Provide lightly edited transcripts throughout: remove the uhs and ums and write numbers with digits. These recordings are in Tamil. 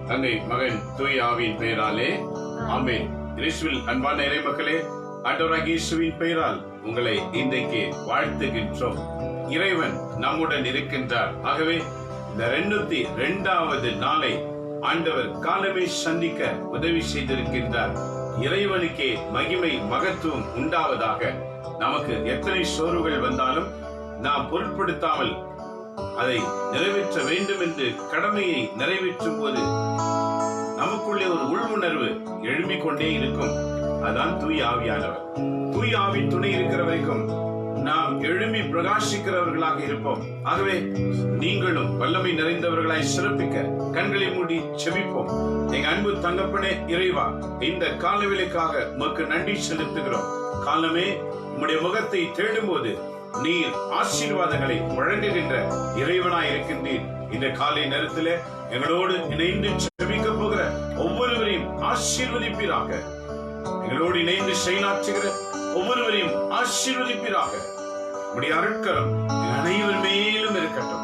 தந்தை மகன் தூய ஆவியின் பெயராலே ஆமென். கிறிஸ்துவில் அன்பான இறைமக்களே, ஆண்டவராகிய இயேசுவின் பெயரால் உங்களை இன்றைக்கு வாழ்த்துகின்றோம். இறைவன் நம்முடன் இருக்கின்றார். ஆகவே இந்த 202வது நாளை ஆண்டவர் காலமே சந்திக்க உதவி செய்திருக்கின்றார். இறைவனுக்கே மகிமை மகத்துவம் உண்டாவதாக. நமக்கு எத்தனை சோர்வுகள் வந்தாலும் நாம் பொருட்படுத்தாமல் அதை நிறைவேற்ற வேண்டும் என்று கடமையை நிறைவேற்றும் போது நமக்குள்ளே ஒரு உள்வுணர்வு எழும்பிக் கொண்டே இருக்கும். அதான் தூய ஆவியானவர். தூய ஆவி துணை இருக்கிற வரைக்கும் நாம் எழும்பி பிரகாசிக்கிறவர்களாக இருப்போம். ஆகவே நீங்களும் வல்லமை நிறைந்தவர்களாய் சிறப்பிக்க கண்களை மூடி செபிப்போம். எங்க அன்பு தங்கப்பனே இறைவா, இந்த காலவேளைக்காக உமக்கு நன்றி செலுத்துகிறோம். காலமே உம்முடைய முகத்தை தேடும் போது நீர் ஆசீர்வாதங்களை வழங்குகின்ற இறைவனாய் இருக்கின்றீர். இந்த காலை நேரத்தில் எங்களோடு இணைந்து செபிக்க போகிற ஒவ்வொருவரையும் ஆசீர்வதிப்பீராக. எங்களோடு இணைந்து செயலாற்றுகிற ஒவ்வொருவரையும் ஆசீர்வதிப்பீராக. உடைய அருட்கரம் அனைவர் மேலும் இருக்கட்டும்.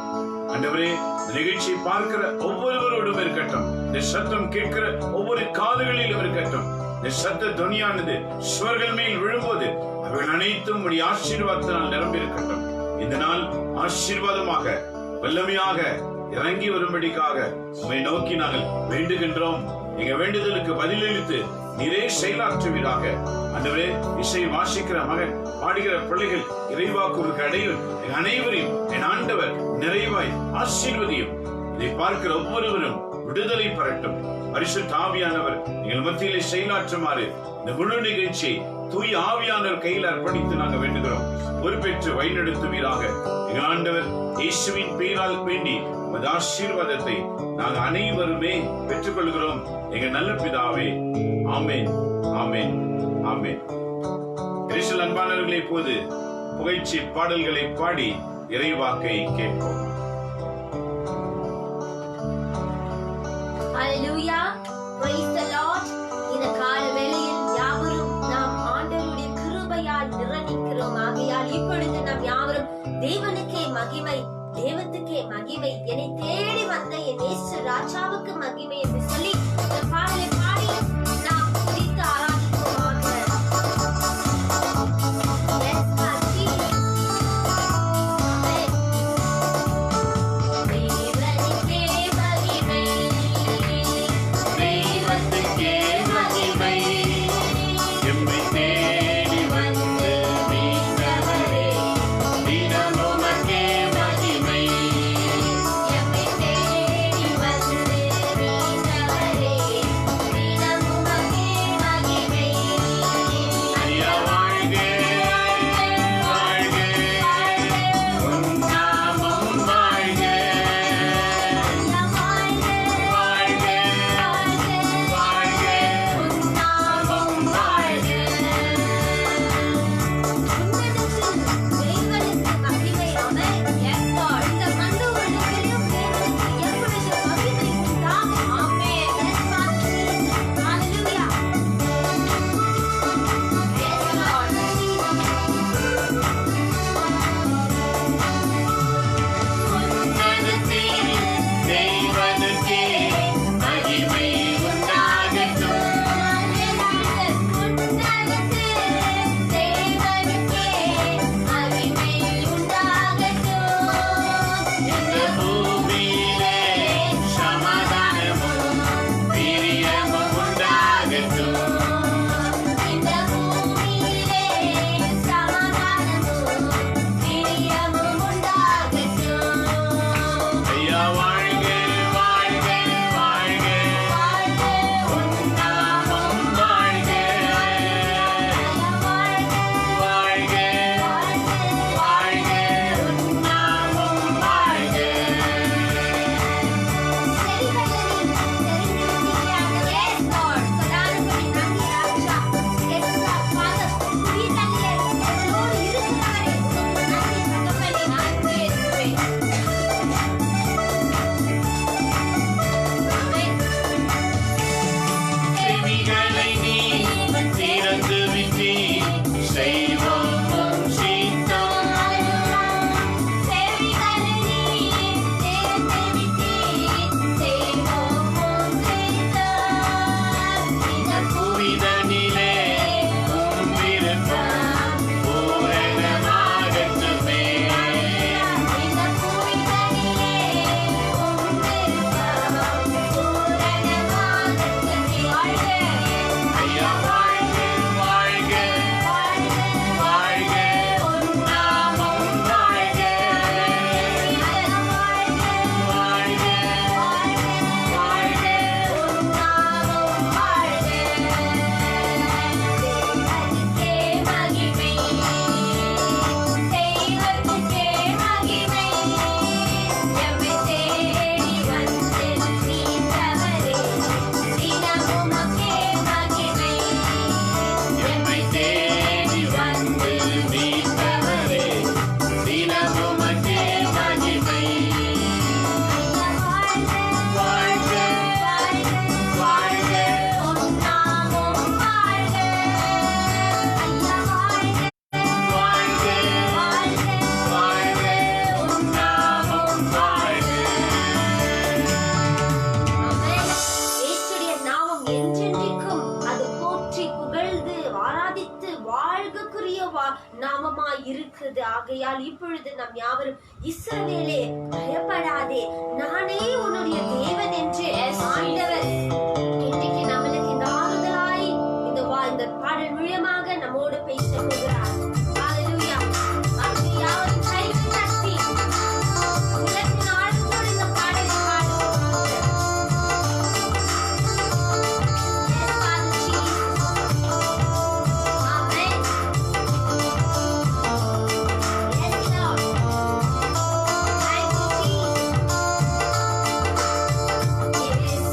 ஆண்டவரே, நிகழ்ச்சியை பார்க்கிற ஒவ்வொருவரோடும் இருக்கட்டும். இந்த சத்தம் கேட்கிற ஒவ்வொரு காதுகளிலும் இருக்கட்டும். இந்த சத்த துணியானது சுவர்கள் மேல் விழும்போது அவர்கள் அனைத்தும் உடைய ஆசீர்வாதத்தினால் நிரம்பி இருக்கட்டும். இந்த நாள் ஆசீர்வாதமாக வல்லமையாக இறங்கி வரும்படிக்காக உம்மை நோக்கி நாங்கள் வேண்டுகின்றோம். எங்க வேண்டுதலுக்கு பதிலளித்து நீரே செயலாற்றுவீராக. ஆண்டவரே, இசை வாசிக்கிற மகன், பாடுகிற பிள்ளைகள், இறைவாக்கு அடையும் அனைவரையும் என் ஆண்டவர் நிறைவாய் ஆசீர்வதியும். இதை பார்க்கிற ஒவ்வொருவரும் விடுதலை பெறட்டும். பரிசுத்த ஆவியானவர் எங்கள் மத்தியிலே செயலாற்றுமாறு இந்த முழு நிகழ்ச்சியை தூய ஆவியானவர் கையில் அர்ப்பணித்து நாங்கள் வேண்டுகிறோம். பொறுப்பேற்று வழிநடத்துவீராக. எங்கள் ஆண்டவர் இயேசுவின் பெயரால் வேண்டி உமது ஆசீர்வாதத்தை நாங்கள் அனைவருமே பெற்றுக் கொள்கிறோம். எங்கள் நல்ல பிதாவே, ஆமென், ஆமென், ஆமென். கிறிஸ்துவில் அன்பானவர்களே, இப்போது புகழ்ச்சி பாடல்களை பாடி இறைவாக்கை கேட்போம். Hallelujah, praise the Lord. இந்த கால வேளையில் யாவரும் நாம் ஆண்டவருடைய கிருபையால் நிரம்பிக்கிறோம். ஆகையால் இப்பொழுது நாம் யாவரும் தேவனுக்கே மகிமை, தேவனுக்கே மகிமை, என்னை தேடி வந்த என் இயேசு ராஜாவுக்கு மகிமை என்று சொல்லி இந்த பாடலை பாடி நாம் துதித்து ஆராதிப்போமாக. Amen. நாமமாய் இருக்குது. ஆகையால் இப்பொழுது நம் யாவரும் இஸ்ரவேலே பயப்படாதே, நானே உன்னுடைய தேவன் என்று ஆண்டவர் இன்றைக்கு நம்மளுக்கு இந்த ஆறுதலாய் இந்த பாடல் மூலமாக நம்மோடு பேச போகிறார். ஹalleluya. யாவரும் கைகளை தட்டி உலகின் ஆழத்தோடு இந்த பாடலை பாடுவோம். Yes, Father Jesus. Amen. Yes, Lord. Thank you, Jesus. It is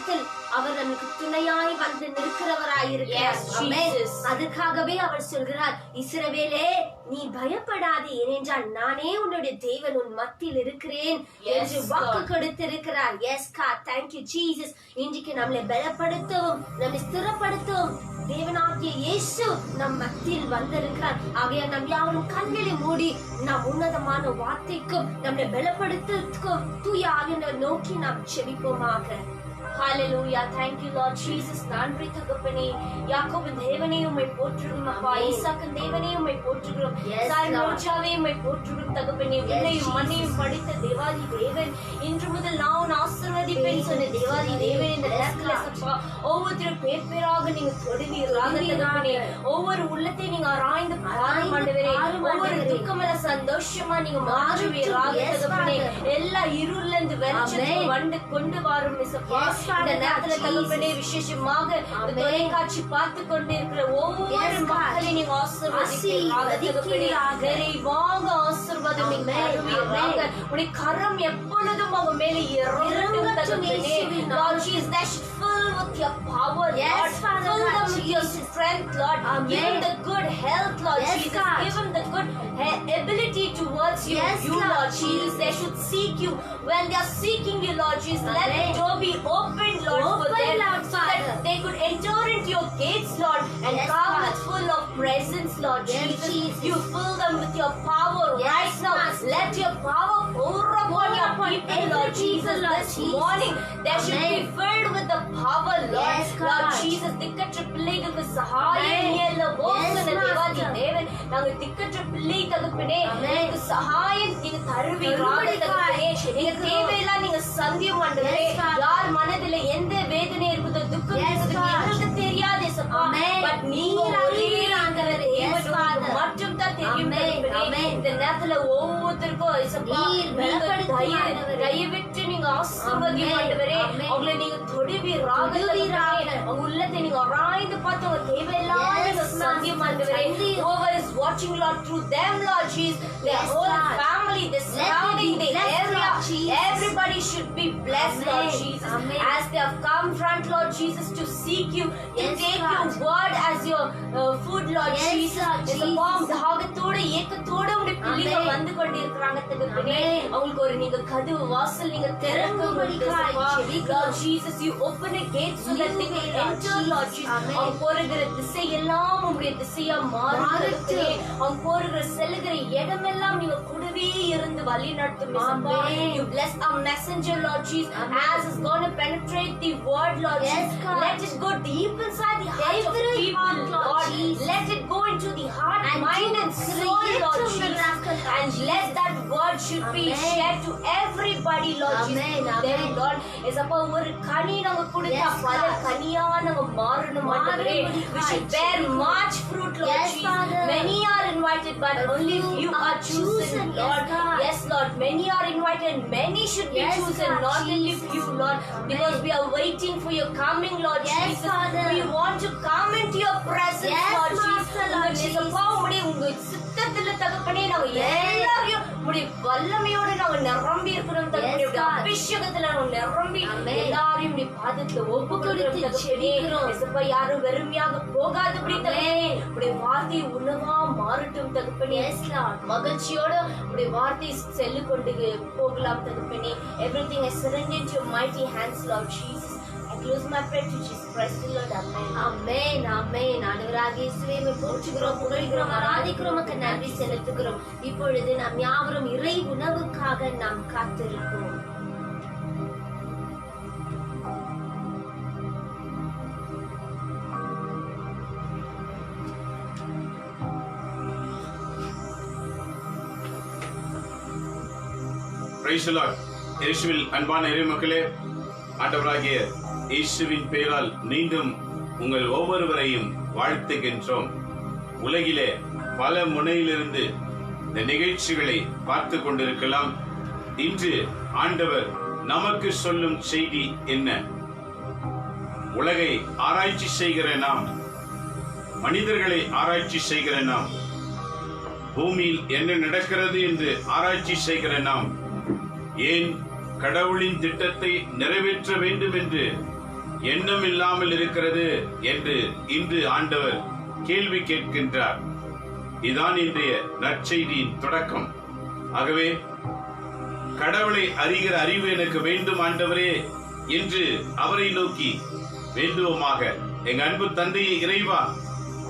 நேரத்தில் அவர் நமக்கு துணையாய் வந்து நிற்கிறவராயிருக்கிறார். ஆமென். அதுக்காகவே அவர் சொல்கிறார், இஸ்ரவேலே நீ பயப்படாதே, ஏனென்றால் நானே உன்னுடைய தேவன், உன் மத்தியில் இருக்கிறேன் என்று வாக்கு கொடுத்திருக்கிறார். Yes God, thank you Jesus. இன்றைக்கு நம்மளை பலப்படுத்தவும் நம்மை ஸ்திரப்படுத்தவும் தேவனாகிய இயேசு நம் மத்தியில் வந்திருக்கிறார். ஆகையால் நம் யாவரும் கண்களை மூடி நாம் உன்னதமான வார்த்தைக்கும் நம்மை பலப்படுத்துவதற்கும் தூய ஆவியானவரை நோக்கி நாம் செபிப்போமாக. Hallelujah. Thank you Lord Jesus. நன்றி தகப்பனே. யாக்கோபின் தேவனே உம்மை போற்றுகிறோம் அப்பா. ஈசாக்கின் தேவனே உம்மை போற்றுகிறோம். சாய்மோச்சாவே உம்மை போற்றுகிறோம் தகப்பனே. விண்ணையும் மண்ணையும் படைத்த தேவாதி தேவன், இன்று முதல் நான் ஆசீர்வதிப்பேன் சொன்ன தேவாதி தேவன், இந்த நேரத்துல அப்பா ஒவ்வொரு பேர் பேராக நீங்க தொடுவீராக தகப்பனே. ஒவ்வொரு உள்ளத்தை நீங்க ஆராய்ந்து பாரும் ஆண்டவரே. ஒவ்வொரு துக்கமல சந்தோஷமா நீங்க மாற்றுவீராக தகப்பனே. எல்லா இருள்ல இருந்து வெளிச்சத்துக்கு வந்து கொண்டு வரும் இயேசுப்பா. இந்த நேரத்துல தகப்பனே விசேஷமாக இந்த தொலைக்காட்சி பார்த்து கொண்டிருக்கிற ஒவ்வொரு மக்களையும் நீங்க ஆசீர்வதிப்பீராக தகப்பனே. நிறைவாக ஆசீர்வாதம் நீங்க தருவீராக. உடைய கரம் எப்பொழுதும் அவங்க மேல இறங்கட்டும் தகப்பனே. Lord Jesus, they should fill with your power, Lord. Fill them with your strength, Lord. Give them the good health, Lord Jesus. Give them the good ability towards you, Lord Jesus. They should seek you. When they are seeking you, Lord Jesus, let the door be opened, Lord, for them, so that they could enter into your gates, Lord, and come with full of presence, Lord Jesus. You fill them with your power right now. Let your power pour upon your people, Lord Jesus. This morning they should be filled with the power, Lord. Lord Jesus, திக்கற்ற பிள்ளைகளுக்கு சகாயம் நீயல்ல ஓசன தேவாதி தேவன். நாங்கள் திக்கற்ற பிள்ளை தகப்பனே, எனக்கு சகாயம் நீங்க தருவீராக தகப்பனே. எங்க தேவையெல்லாம் நீங்க சந்தியம் ஆண்டவரே. யார் மனதில எந்த வேதனை இருக்குதோ, துக்கம் இருக்குதோ எங்களுக்கு தெரியாது சப்பா. பட் நீங்க மட்டும் தான் தெரியும் தகப்பனே. இந்த நேரத்துல ஒவ்வொருத்தருக்கும் சப்பா தயவிட்டு நீங்க ஆசீர்வதியும் ஆண்டவரே. அவங்களை நீங்க தொடுவீராக தகப்பனே. அவங்க உள்ளத்தை நீங்க ஆராய்ந்து பார்த்து அவங்க தேவையெல்லாம் நீங்க சந்தியம் ஆண்டவரே. Whoever is watching, Lord, through them, Lord Jesus, their whole family, the surrounding, the area, everybody should be blessed, Lord Jesus. As they have come front, Lord Jesus, to seek you, to take your word as your food, Lord Jesus. It's a bomb தாகத்தோட ஏக்கத்தோட உடைய பிள்ளைகள் வந்து கொண்டிருக்கிறாங்க தகப்பனே. அவங்களுக்கு ஒரு நீங்க கதவு வாசல் நீங்க திறக்கும்படியாய் Lord Jesus, you open a gate so that they can enter, Lord Jesus. அவங்க போகிற திசை எல்லாம் உங்களுடைய திசையா மாறுகிறது. அவங்க போகிற செல்லுகிற இடமெல்லாம் நீங்க கூடவே இருந்து வழி நடத்தும். You bless our messenger, Lord Jesus, as is going to penetrate the word, Lord Jesus. Let it go deep inside the heart of people, Lord. Let it go into the heart, mind and soul, Lord Jesus. And let that word should be shared to everybody, Lord Jesus. Then, Lord, is upon ஒரு கனி நாங்க கொடுத்தா பல கனியா நாங்க மாறணும் ஆண்டவரே. We should bear much fruit, Lord Jesus. Many are invited, but only few are chosen, Lord. Yes, Lord, many are invited, many should be chosen, not only few, Lord, because we are waiting for your coming, Lord Jesus. We want to come into your presence, Lord Jesus. உங்க சித்தத்துல தகப்பனே நாங்க எல்லாரையும் உடைய வல்லமையோட நாங்க நிரம்பி இருக்கிறோம் தகப்பனே. அபிஷேகத்துல நாங்க நிரம்பி எல்லாரையும் உடைய பாதத்துல ஒப்பு கொடுத்து தகப்பனே. யாரும் வெறுமையாக போகாதபடி தகப்பனே. உடைய வார்த்தை உணவா மாறட்டும் தகப்பனே. மகிழ்ச்சியோட உடைய வார்த்தை செல்லு கொண்டு போகலாம் தகப்பனே. Everything is surrendered into your mighty hands, Lord Jesus. Close my prayer to Jesus Christ, Lord. Amen. Amen. Amen. ஆண்டவராகிய இயேசுவே உம்மை போற்றுகிறோம், புகழ்கிறோம், ஆராதிக்கிறோம், உமக்கு நன்றி செலுத்துகிறோம். இப்பொழுது நாம் யாவரும் இறை உணவுக்காக நாம் காத்திருக்கிறோம். Praise the Lord. இயேசுவில் அன்பான இறைமக்களே, ஆண்டவராகிய இயேசுவின் பெயரால் மீண்டும் உங்கள் ஒவ்வொருவரையும் வாழ்த்துகின்றோம். உலகிலே பல முனையிலிருந்து இந்த நிகழ்ச்சிகளை பார்த்து கொண்டிருக்கலாம். இன்று ஆண்டவர் நமக்கு சொல்லும் செய்தி என்ன? உலகை ஆராய்ச்சி செய்கிற நாம், மனிதர்களை ஆராய்ச்சி செய்கிற நாம், பூமியில் என்ன நடக்கிறது என்று ஆராய்ச்சி செய்கிற நாம், ஏன் கடவுளின் திட்டத்தை நிறைவேற்ற வேண்டும் என்று எண்ணம் இல்லாமல் இருக்கிறது என்று இன்று ஆண்டவர் கேள்வி கேட்கின்றார். இதான் இன்றைய நற்செய்தியின் தொடக்கம். ஆகவே கடவுளை அறிகிற அறிவு எனக்கு வேண்டும் ஆண்டவரே என்று அவரை நோக்கி வேண்டுவோமாக. எங்க அன்பு தந்தையை இறைவா,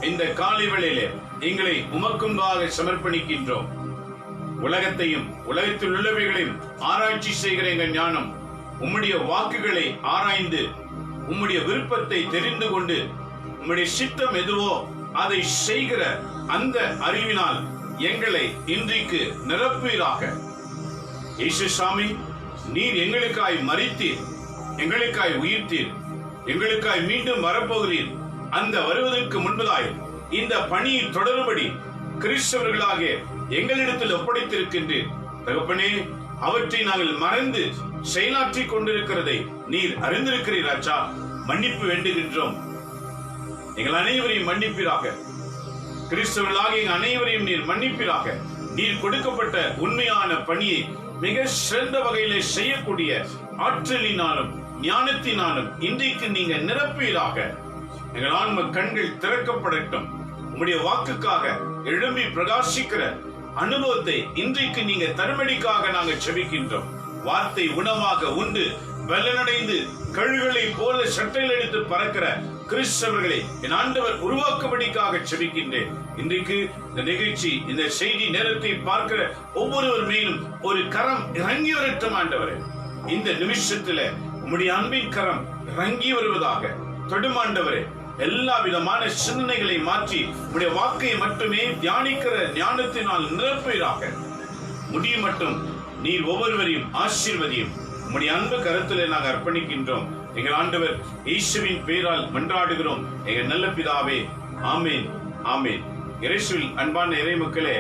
இந்த காலை வேளையிலே எங்களை உமக்கும்பாக சமர்ப்பணிக்கின்றோம். உலகத்தையும் உலகத்தில் உள்ளவைகளையும் ஆராய்ச்சி செய்கிற எங்கள் ஞானம் உம்முடைய வாக்குகளை ஆராய்ந்து உம்முடைய விருப்பத்தை தெரிந்து கொண்டு உம்முடைய சித்தம் எதுவோ அதை செய்கிற அந்த அறிவினால் எங்களை இன்றைக்கு நிரப்புவீராக. இயேசு சாமி, நீர் எங்களுக்காய் மரித்தீர், எங்களுக்காய் உயிர்த்தீர், எங்களுக்காய் மீண்டும் வரப்போகிறீர். அந்த வருவதற்கு முன்பதாய் இந்த பணியை தொடரும்படி கிறிஸ்தவர்களாக எங்களிடத்தில் ஒப்படைத்திருக்கின்றீர். தகப்பனே, அவற்றை நாங்கள் மறந்து செயலாற்றிக் கொண்டிருக்கிறதை நீர் அறிந்திருக்கிறீர். ராஜா, மன்னிப்பு வேண்டுகின்றோம். எங்கள் அனைவரையும் மன்னிப்பீராக. கிறிஸ்தவர்களாக எங்கள் அனைவரையும் நீர் மன்னிப்பீராக. நீர் கொடுக்கப்பட்ட உண்மையான பணியை மிக சிறந்த வகையிலே செய்யக்கூடிய ஆற்றலினாலும் ஞானத்தினாலும் இன்றைக்கு நீங்க நிரப்பீராக. எங்கள் ஆன்ம கண்கள் திறக்கப்படட்டும். உம்முடைய வாக்குக்காக எழும்பி பிரகாசிக்கிற அனுபவத்தை இன்றைக்கு நீங்க தருமடிக்காக நாங்கள் செபிக்கின்றோம். வார்த்தை உணவாக உண்டு பலனடைந்து கழுகளை போல சட்டையில் எடுத்து பறக்கிற கிறிஸ்தவர்களை என் ஆண்டவர் உருவாக்கும்படிக்காக செபிக்கின்றேன். இன்றைக்கு இந்த நிகழ்ச்சி, இந்த செய்தி நேரத்தை பார்க்கிற ஒவ்வொருவர் மேலும் ஒரு கரம் இறங்கி வரட்டும் ஆண்டவரே. இந்த நிமிஷத்துல உம்முடைய அன்பின் கரம் இறங்கி வருவதாக. தொடுமாண்டவரே, எல்லா விதமான சிந்தனைகளை மாற்றி உடைய வாக்கை மட்டுமே தியானிக்கிற ஞானத்தினால் நிரப்பீராக. முடியும் மட்டும் நீர் ஒவ்வொருவரையும் ஆசீர்வதியும். உம்முடைய அன்பு கருத்திலே நாங்கள் அர்ப்பணிக்கின்றோம். எங்கள் ஆண்டவர் இயேசுவின் பெயரால் மன்றாடுகிறோம் எங்கள் நல்ல பிதாவே. ஆமேன், ஆமேன். இயேசுவில் அன்பான இறை மக்களே,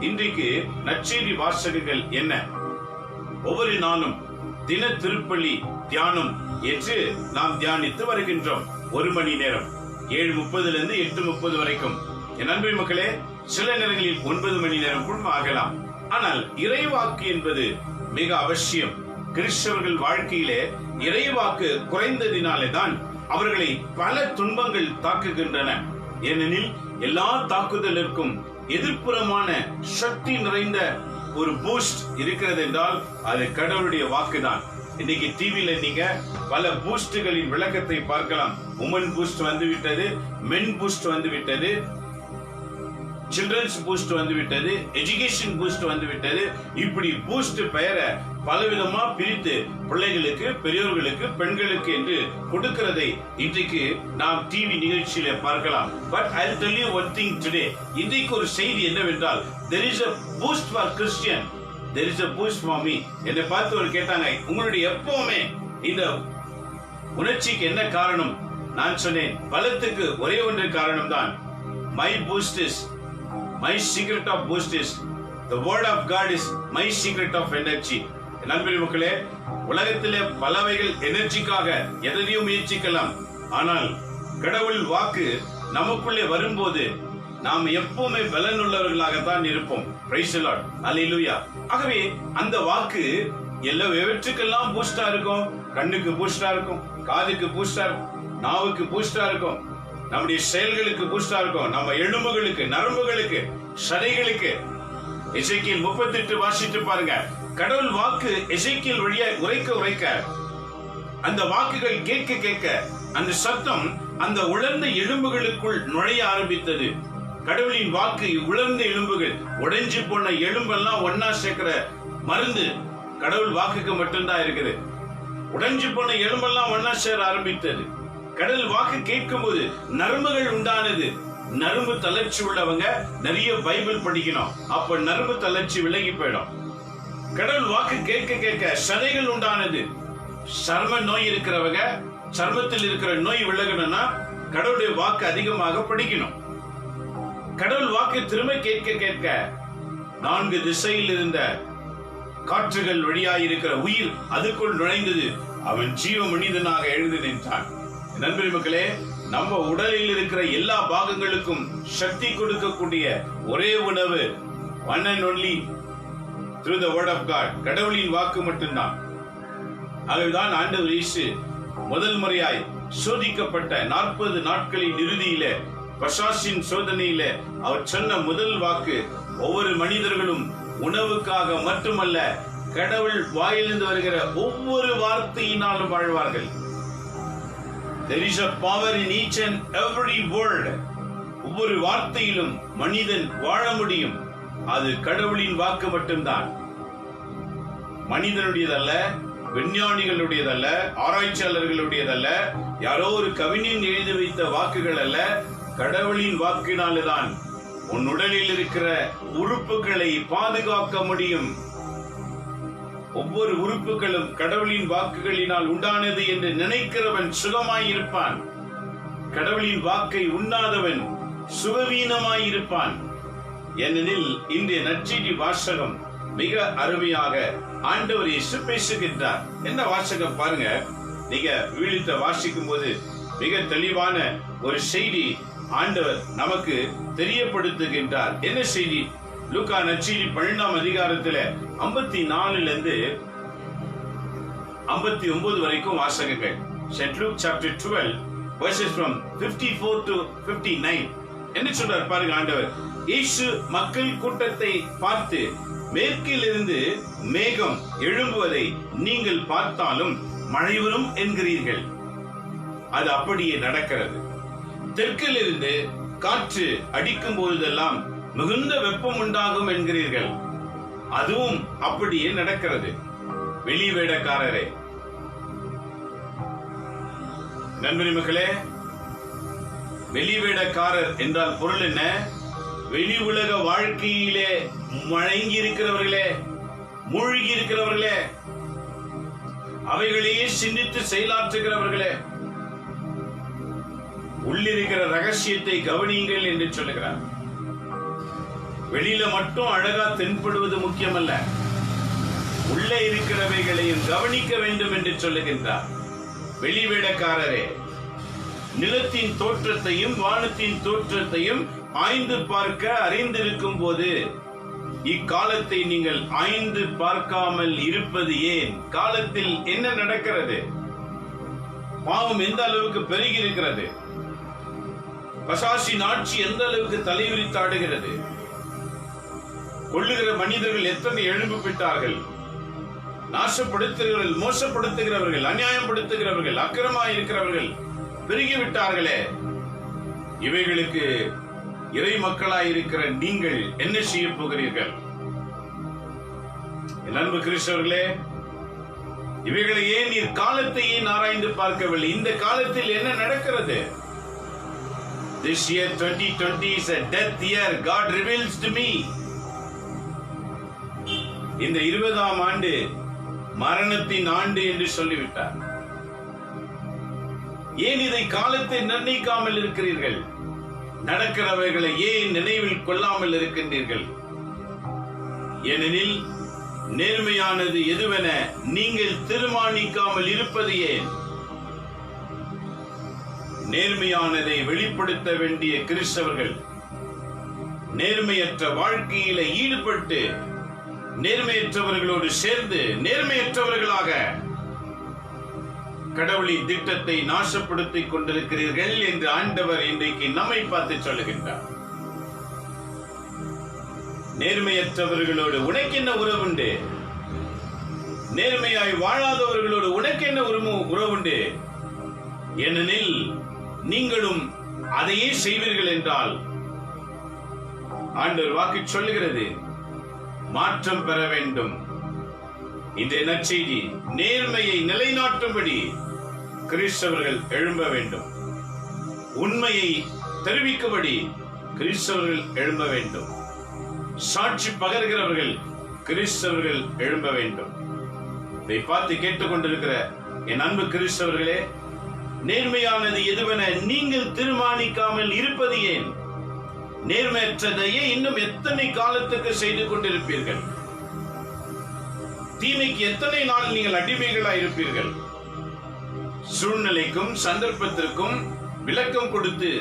இன்றைக்கு நற்செய்தி வாசகங்கள் என்ன? ஒவ்வொரு நாளும் தின திருப்பலி தியானம் என்று நாம் தியானித்து வருகின்றோம். 1 மணி நேரம் 7:30 8:30 வரைக்கும். என் அன்பு மக்களே, சில நேரங்களில் 9 மணி நேரம் கூட ஆகலாம். ஆனால் இறைவாக்கு என்பது மிக அவசியம். கிறிஸ்தவர்கள் வாழ்க்கையிலே இறைவாக்கு குறைந்ததினாலே தான் அவர்களை பல துன்பங்கள் தாக்குகின்றன. ஏனெனில் எல்லா தாக்குதலுக்கும் எதிர்ப்புறமான சக்தி நிறைந்த ஒரு பூஸ்ட் இருக்கிறது என்றால் அது கடவுளுடைய வாக்குதான். இன்னைக்கு டிவில நீங்க பல பூஸ்டுகளின் விளக்கத்தை பார்க்கலாம். உமன் பூஸ்ட் வந்து விட்டது, மென் பூஸ்ட் வந்து விட்டது, சில்ட்ரன்ஸ் பூஸ்ட் வந்து விட்டது, எஜுகேஷன் பூஸ்ட் வந்து விட்டது. இப்படி பூஸ்ட் பெயரை பலவிதமா பிரித்து பிள்ளைகளுக்கு, பெரியோர்களுக்கு, பெண்களுக்கு என்று கொடுக்கிறதை இன்றைக்கு நாம் டிவி நிகழ்ச்சியில பார்க்கலாம். But I will tell you one thing today. இன்றைக்கு ஒரு செய்தி என்னவென்றால், there is a boost for Christian, there is a boost for me. என்னை பார்த்து ஒரு கேட்டாங்க, உங்களுடைய எப்பவுமே இந்த உணர்ச்சிக்கு என்ன காரணம்? நான் சொன்னேன், பலத்துக்கு ஒரே ஒன்று காரணம் தான். My boost is, my secret of boost is the word of God is my secret of energy. நண்பர்களே, மக்களே, உலகத்திலே பலவைகள் எனர்ஜிக்காக எதையும் முயற்சிக்கலாம். ஆனால் கடவுள் வாக்கு நமக்குள்ளே வரும்போது நாம் எப்பவுமே பலனுள்ளவர்களாகத்தான் இருப்போம். பிரைஸ் தி லார்ட், அல்லேலூயா. ஆகவே அந்த வாக்கு எவற்றுக்கெல்லாம் பூஸ்டா இருக்கும்? கண்ணுக்கு பூஸ்டா இருக்கும், காதுக்கு பூஸ்டா இருக்கும், நாவுக்கு பூஸ்டா இருக்கும், நம்முடைய செயல்களுக்கு பூஸ்டா இருக்கும், நம்ம எலும்புகளுக்கு, நரம்புகளுக்கு, சதைகளுக்கு. எசேக்கியேல் 38 வாசித்து பாருங்க. கடவுள் வாக்கு எசேக்கியேல் வழியா உரைக்க அந்த வாக்குகள் கேட்க கேட்க அந்த சத்தம் அந்த உலர்ந்த எலும்புகளுக்குள் நுழைய ஆரம்பித்தது. கடவுளின் வாக்கு உலர்ந்த எலும்புகள், உடைஞ்சு போன எலும்பெல்லாம் ஒன்னா சேர்க்கிற மருந்து கடவுள் வாக்குக்கு மட்டும்தான் இருக்குது. உடைஞ்சு போன எலும்பெல்லாம் ஒன்னா சேர ஆரம்பித்தது. கடவுள் வாக்கு கேட்கும் போது நரம்புகள் உண்டானது. நரம்பு தளர்ச்சி உள்ளவங்க நிறைய பைபிள் படிக்கணும், அப்ப நரம்பு தளர்ச்சி விலகி போயிடும். கடவுள் வாக்கு கேட்க கேட்க சதைகள் உண்டானது. சர்ம நோய் இருக்கிறவங்க, சர்மத்தில் இருக்கிற நோய் விலகணும்னா கடவுளுடைய வாக்கு அதிகமாக படிக்கணும். கடவுள் வாக்கு திரும்ப கேட்க கேட்க 4 திசையில் இருந்த காற்றுகள் வழியாயிருக்கிற உயிர் அதுக்குள் நுழைந்தது. அவன் ஜீவ மனிதனாக எழுந்து நின்றான். நண்பர்களே, மக்களே, நம்ம உடலில் இருக்கிற எல்லா பாகங்களுக்கும் சக்தி கொடுக்கக்கூடிய ஒரே உணவு one and only through the word of God, கடவுளின் வாக்கு மட்டும்தான். ஆகவேதான் ஆண்டவர் இயேசு முதல் முறையாய் சோதிக்கப்பட்ட 40 நாட்களின் இறுதியில பசாசின் சோதனையில அவர் சொன்ன முதல் வாக்கு, ஒவ்வொரு மனிதர்களும் உணவுக்காக மட்டுமல்ல, கடவுள் வாயிலிருந்து வருகிற ஒவ்வொரு வார்த்தையினாலும் வாழ்வார்கள். There is a power in each and every word. ஒவ்வொரு வார்த்தையிலும் மனிதன் வாழ முடியும். அது கடவுளின் வாக்கு மட்டும்தான். மனிதனுடையதல்ல, விஞ்ஞானிகளுடையதல்ல, ஆராய்ச்சியாளர்களுடையதல்ல, யாரோ ஒரு கவிஞன் எழுதி வைத்த வாக்குகள் அல்ல, கடவுளின் வாக்கினால்தான் உன் உடலில் இருக்கிற உறுப்புகளை பாதுகாக்க முடியும். ஒவ்வொரு உறுப்புகளும் கடவுளின் வாக்குகளினால் உண்டானது என்று நினைக்கிறவன் சுகமாயிருப்பான். கடவுளின் வாக்கை உண்ணாதவன் சுகவீனமாயிருப்பான். ஏனெனில் இன்றைய நற்செய்தி வாசகம் மிக அருமையாக ஆண்டவர் இயேசு பேசுகின்றார். என்ன வாசகம் பாருங்க, நீங்க வீழ்த்த வாசிக்கும் போது மிக தெளிவான ஒரு செய்தி ஆண்டவர் நமக்கு தெரியப்படுத்துகின்றார். என்ன செய்தி? லூக்கா நற்செய்தி 12ஆம் அதிகாரத்துல 54 59 வரைக்கும் வாசகங்கள். St. Luke chapter 12 verses from 54 to 59. என்ன சொல்றார் பாருங்க ஆண்டவர். இயேசு மக்கள் கூட்டத்தை பார்த்து, மேற்கிலிருந்து மேகம் எழும்புவதை நீங்கள் பார்த்தாலும் மழை வரும் என்கிறீர்கள். அது அப்படியே நடக்கிறது. தெற்கிலிருந்து காற்று அடிக்கும் போதெல்லாம் மிகுந்த வெப்பம் உண்டாகும் என்கிறீர்கள். அதுவும் அப்படியே நடக்கிறது. வெளி வேடக்காரரே, நண்பரி மகளே, வெளி வேடக்காரர் என்றால் பொருள் என்ன? வெளி உலக வாழ்க்கையிலே மயங்கி இருக்கிறவர்களே, மூழ்கி இருக்கிறவர்களே, அவைகளையே சிந்தித்து செயலாற்றுகிறவர்களே, உள்ளிருக்கிற ரகசியத்தை கவனியுங்கள் என்று சொல்லுகிறார். வெளியில மட்டும் அழகா தென்படுவது முக்கியமல்ல, உள்ளே இருக்கிறவைகளையும் கவனிக்க வேண்டும் என்று சொல்லுகின்றார். வெளி வேடக்காரரே, நிலத்தின் தோற்றத்தையும் வானத்தின் தோற்றத்தையும் ஆய்ந்து பார்க்க அறிந்திருக்கும் போது இக்காலத்தை நீங்கள் ஆய்ந்து பார்க்காமல் இருப்பது ஏன்? காலத்தில் என்ன நடக்கிறது? பாவம் எந்த அளவுக்கு பெருகி இருக்கிறது? பசாசின் ஆட்சி எந்த அளவுக்கு தலைவிரித்தாடுகிறது? கொள்ளுகிற மனிதர்கள் எத்தனை எழும்பப்பட்டார்கள்? நாசப்படுத்துகிறவர்கள், மோசப்படுத்துகிறவர்கள், அநியாயப்படுத்துகிறவர்கள், அக்கிரமாய் இருக்கிறவர்கள் பெருகிவிட்டார்களே. இவைகளுக்கு இறை மக்களாய் இருக்கிற நீங்கள் என்ன செய்ய போகிறீர்கள்? என் அன்பு கிறிஸ்தவர்களே, இவைகளை ஏன் நீர் காலத்தை ஏன் ஆராய்ந்து பார்க்கவில்லை? இந்த காலத்தில் என்ன நடக்கிறது? This year 2020 is a death year. God reveals to me. இந்த 20ஆம் ஆண்டு மரணத்தின் ஆண்டு என்று சொல்லிவிட்டார். ஏன் இதை காலத்தை நிர்ணயிக்காமல் இருக்கிறீர்கள்? நடக்கிறவைகளை ஏன் நினைவில் கொள்ளாமல் இருக்கின்றீர்கள்? ஏனெனில் நேர்மையானது எதுவென நீங்கள் தீர்மானிக்காமல் இருப்பது ஏன்? நேர்மையானதை வெளிப்படுத்த வேண்டிய கிறிஸ்தவர்கள் நேர்மையற்ற வாழ்க்கையில ஈடுபட்டு நேர்மையற்றவர்களோடு சேர்ந்து நேர்மையற்றவர்களாக கடவுளின் திட்டத்தை நாசப்படுத்திக் கொண்டிருக்கிறீர்கள் என்று ஆண்டவர் இன்றைக்கு நம்மை பார்த்து சொல்லுகின்றார். நேர்மையற்றவர்களோடு உனக்கு என்ன உறவுண்டு? நேர்மையாய் வாழாதவர்களோடு உனக்கு என்ன உறவுண்டு? ஏனெனில் நீங்களும் அதையே செய்வீர்கள் என்றால் ஆண்டவர் வாக்கு சொல்லுகிறது, மாற்றம் பெற வேண்டும். இந்த நற்செய்தி நேர்மையை நிலைநாட்டும்படி கிறிஸ்தவர்கள் எழும்ப வேண்டும். உண்மையை தெரிவிக்கும்படி கிறிஸ்தவர்கள் எழும்ப வேண்டும். சாட்சி பகர்கிறவர்கள் கிறிஸ்தவர்கள் எழும்ப வேண்டும். இதை பார்த்து கேட்டுக்கொண்டிருக்கிற என் அன்பு கிறிஸ்தவர்களே, நேர்மையானது எதுவென நீங்கள் தீர்மானிக்காமல் இருப்பது ஏன்? நேர்மையற்றதையே இன்னும் எத்தனை காலத்துக்கு செய்து கொண்டிருப்பீர்கள்? தீமைக்கு எத்தனை நாள் நீங்கள் அடிமைகளாய் இருப்பீர்கள்? சூழ்நிலைக்கும் சந்தர்ப்பத்திற்கும் விளக்கம் கொடுத்து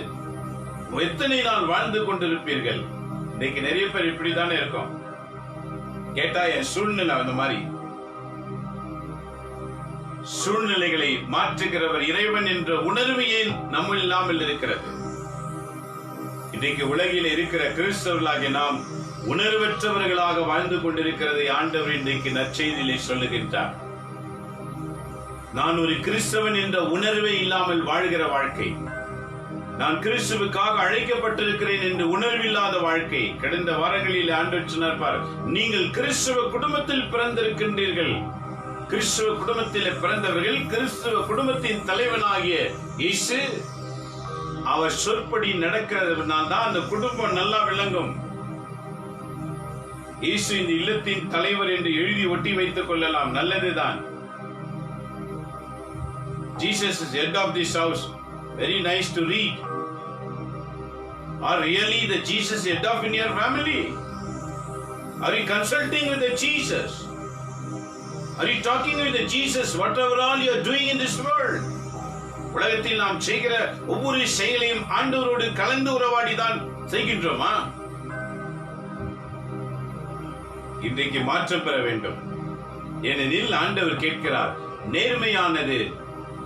எத்தனை நாள் வாழ்ந்து கொண்டிருப்பீர்கள்? இன்னைக்கு நிறைய பேர் இப்படித்தானே இருக்கும். கேட்டா என் சூழ்நிலை அந்த மாதிரி, சூழ்நிலைகளை மாற்றுகிறவர் இறைவன் என்ற உணர்வு ஏன் நம்ம இல்லாமல் இருக்கிறது? இன்றைக்கு உலகில் இருக்கிற கிறிஸ்தவர்களாகிய நாம் உணர்வற்றவர்களாக வாழ்ந்து கொண்டிருக்கிறதை ஆண்டவர் இன்றைக்கு நற்செய்தியிலே சொல்லுகின்றார். நான் ஒரு கிறிஸ்தவன் என்ற உணர்வே இல்லாமல் வாழ்கிற வாழ்க்கை, நான் கிறிஸ்துவுக்காக அழைக்கப்பட்டிருக்கிறேன் என்று உணர்வில்லாத வாழ்க்கை. கடந்த வாரங்களில் ஆண்டவர் சொன்னார், நீங்கள் கிறிஸ்துவ குடும்பத்தில் பிறந்திருக்கின்றீர்கள். கிறிஸ்துவ குடும்பத்தில் பிறந்தவர்கள், கிறிஸ்துவ குடும்பத்தின் தலைவனாகிய இயேசு அவர் சொற்படி நடக்கிறதுனால தான் அந்த குடும்பம் நல்லா விளங்கும். இயேசு இந்த இல்லத்தின் தலைவர் என்று எழுதி ஒட்டி வைத்துக் கொள்ளலாம், நல்லதுதான். Jesus is head of this house. Very nice to read. Are really the Jesus head of in your family? Are you consulting with the Jesus? Are you talking with the Jesus whatever all you are doing in this world? உலகத்தில் நாம் செய்கிற ஒவ்வொரு செயலையும் ஆண்டவரோடு கலந்து உறவாடிதான் செய்கின்றோமா? இன்றைக்கு மாற்றம் பெற வேண்டும். ஏனெனில் ஆண்டவர் கேட்கிறார், நேர்மையானது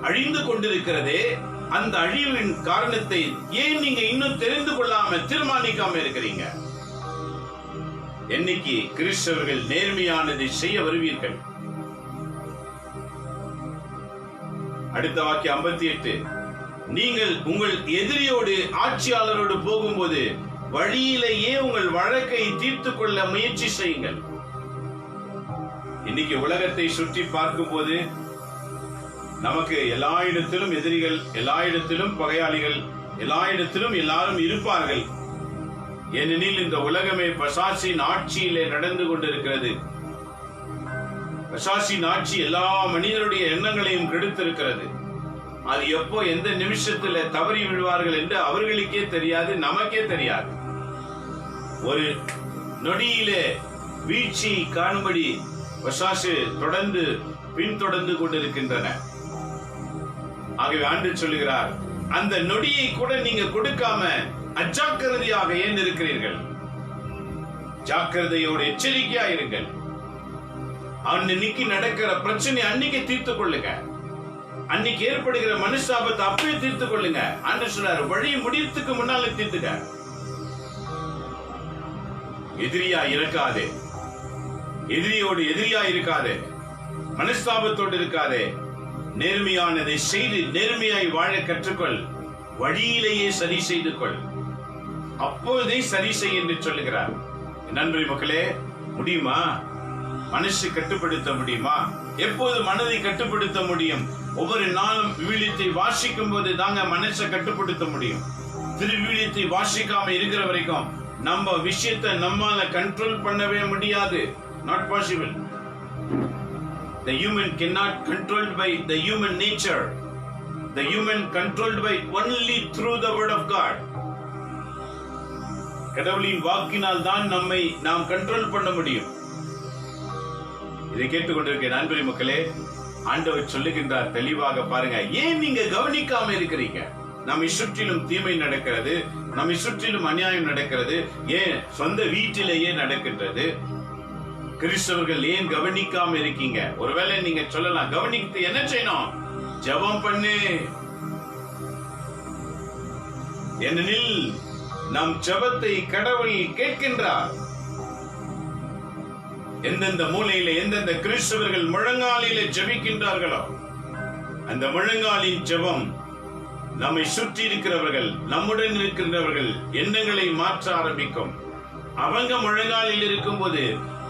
அழிந்து கொண்டிருக்கிறதே, அந்த அழிவின் காரணத்தை ஏன் நீங்க இன்னும் தெரிந்து கொள்ளாம தீர்மானிக்காம இருக்கிறீங்க? என்னைக்கு கிறிஸ்தவர்கள் நேர்மையானதை செய்ய வருவீர்கள்? அடுத்த வாக்கியம் 58. நீங்கள் உங்கள் எதிரியோடு ஆட்சியாளரோடு போகும்போது வழியிலேயே உங்கள் வழக்கை தீர்த்துக் கொள்ள முயற்சி செய்யுங்கள். இன்னைக்கு உலகத்தை சுற்றி பார்க்கும் போது நமக்கு எல்லா இடத்திலும் எதிரிகள், எல்லா இடத்திலும் பகையாளிகள், எல்லா இடத்திலும் எல்லாரும் இருப்பார்கள். ஏனெனில் இந்த உலகமே பிசாசின் ஆட்சியிலே நடந்து கொண்டிருக்கிறது. பிசாசின் ஆட்சி எல்லா மனிதனுடைய எண்ணங்களையும் கெடுத்திருக்கிறது. அது எப்போ எந்த நிமிஷத்துல தவறி விழுவார்கள் என்று அவர்களுக்கே தெரியாது, நமக்கே தெரியாது. ஒரு நொடியிலே வீழ்ச்சி காணும்படி பிசாசு தொடர்ந்து பின்தொடர்ந்து கொண்டிருக்கின்றன. ஆகவே ஆண்டவர் சொல்லுகிறார், அந்த நொடியை கூட நீங்க கொடுக்காம அஜாக்கிரதையாக ஏன் இருக்கிறீர்கள்? ஜாக்கிரதையோடு எச்சரிக்கையா இருங்கள். அன்னைக்கு நடக்கிற பிரச்சனை அன்னைக்கு தீர்த்துக் கொள்ளுங்க. அன்னைக்கு ஏற்படுகிற மனுஷாபத்தை அப்பவே தீர்த்துக் கொள்ளுங்க. ஆண்டவர் சொல்றாரு, வழி முடியறதுக்கு முன்னால தீர்த்துக்க. எதிரியா இருக்காதே, எதிரியோடு எதிரியா இருக்காதே, மனஸ்தாபத்தோடு இருக்காதே. நேர்மையானதை செய்து நேர்மையாய் வாழ கற்றுக்கொள். வழியிலேயே சரி செய்து கொள், அப்போதே சரி செய் என்று சொல்லுகிறார். நன்றி மக்களே, முடியுமா? மனசு கட்டுப்படுத்த முடியுமா? எப்போது மனதை கட்டுப்படுத்த முடியும்? ஒவ்வொரு நாளும் விவிலியத்தை வாசிக்கும் போது தாங்க மனசை கட்டுப்படுத்த முடியும். திருவிவிலியத்தை வாசிக்காம இருக்கிற வரைக்கும் நம்ம விஷயத்தை நம்மால கண்ட்ரோல் பண்ணவே முடியாது. Not possible. The human cannot controlled by the human nature. The human controlled by only through the word of God. கடவுளின் வாக்கினால் தான் நம்மை நாம் கண்ட்ரோல் பண்ண முடியும். இதை கேட்டுக்கொண்டிருக்கிற நண்பரி மக்களே, ஆண்டவர் சொல்லுகின்றார் தெளிவாக, பாருங்க, ஏன் நீங்க கவனிக்காம இருக்கிறீங்க? நம்மை சுற்றிலும் தீமை நடக்கிறது, நம்மை சுற்றிலும் அநியாயம் நடக்கிறது, ஏன் சொந்த வீட்டிலேயே நடக்கின்றது. கிறிஸ்தவர்கள் ஏன் கவனிக்காம இருக்கீங்க? ஒருவேளை நீங்க சொல்லலாம், கவனித்து என்ன செய்யணும்? ஜெபம் பண்ணு. ஏனெனில் நம் ஜெபத்தை கடவுள் கேட்கின்றார். எந்தெந்த மூலையில எந்தெந்த கிறிஸ்தவர்கள் முழங்காலில ஜெபிக்கின்றார்களோ அந்த முழங்காலின் ஜெபம் நம்மை சுற்றி இருக்கிறவர்கள், நம்முடன் இருக்கின்றவர்கள் எண்ணங்களை மாற்ற ஆரம்பிக்கும். அவங்க முழங்காலில் இருக்கும் போது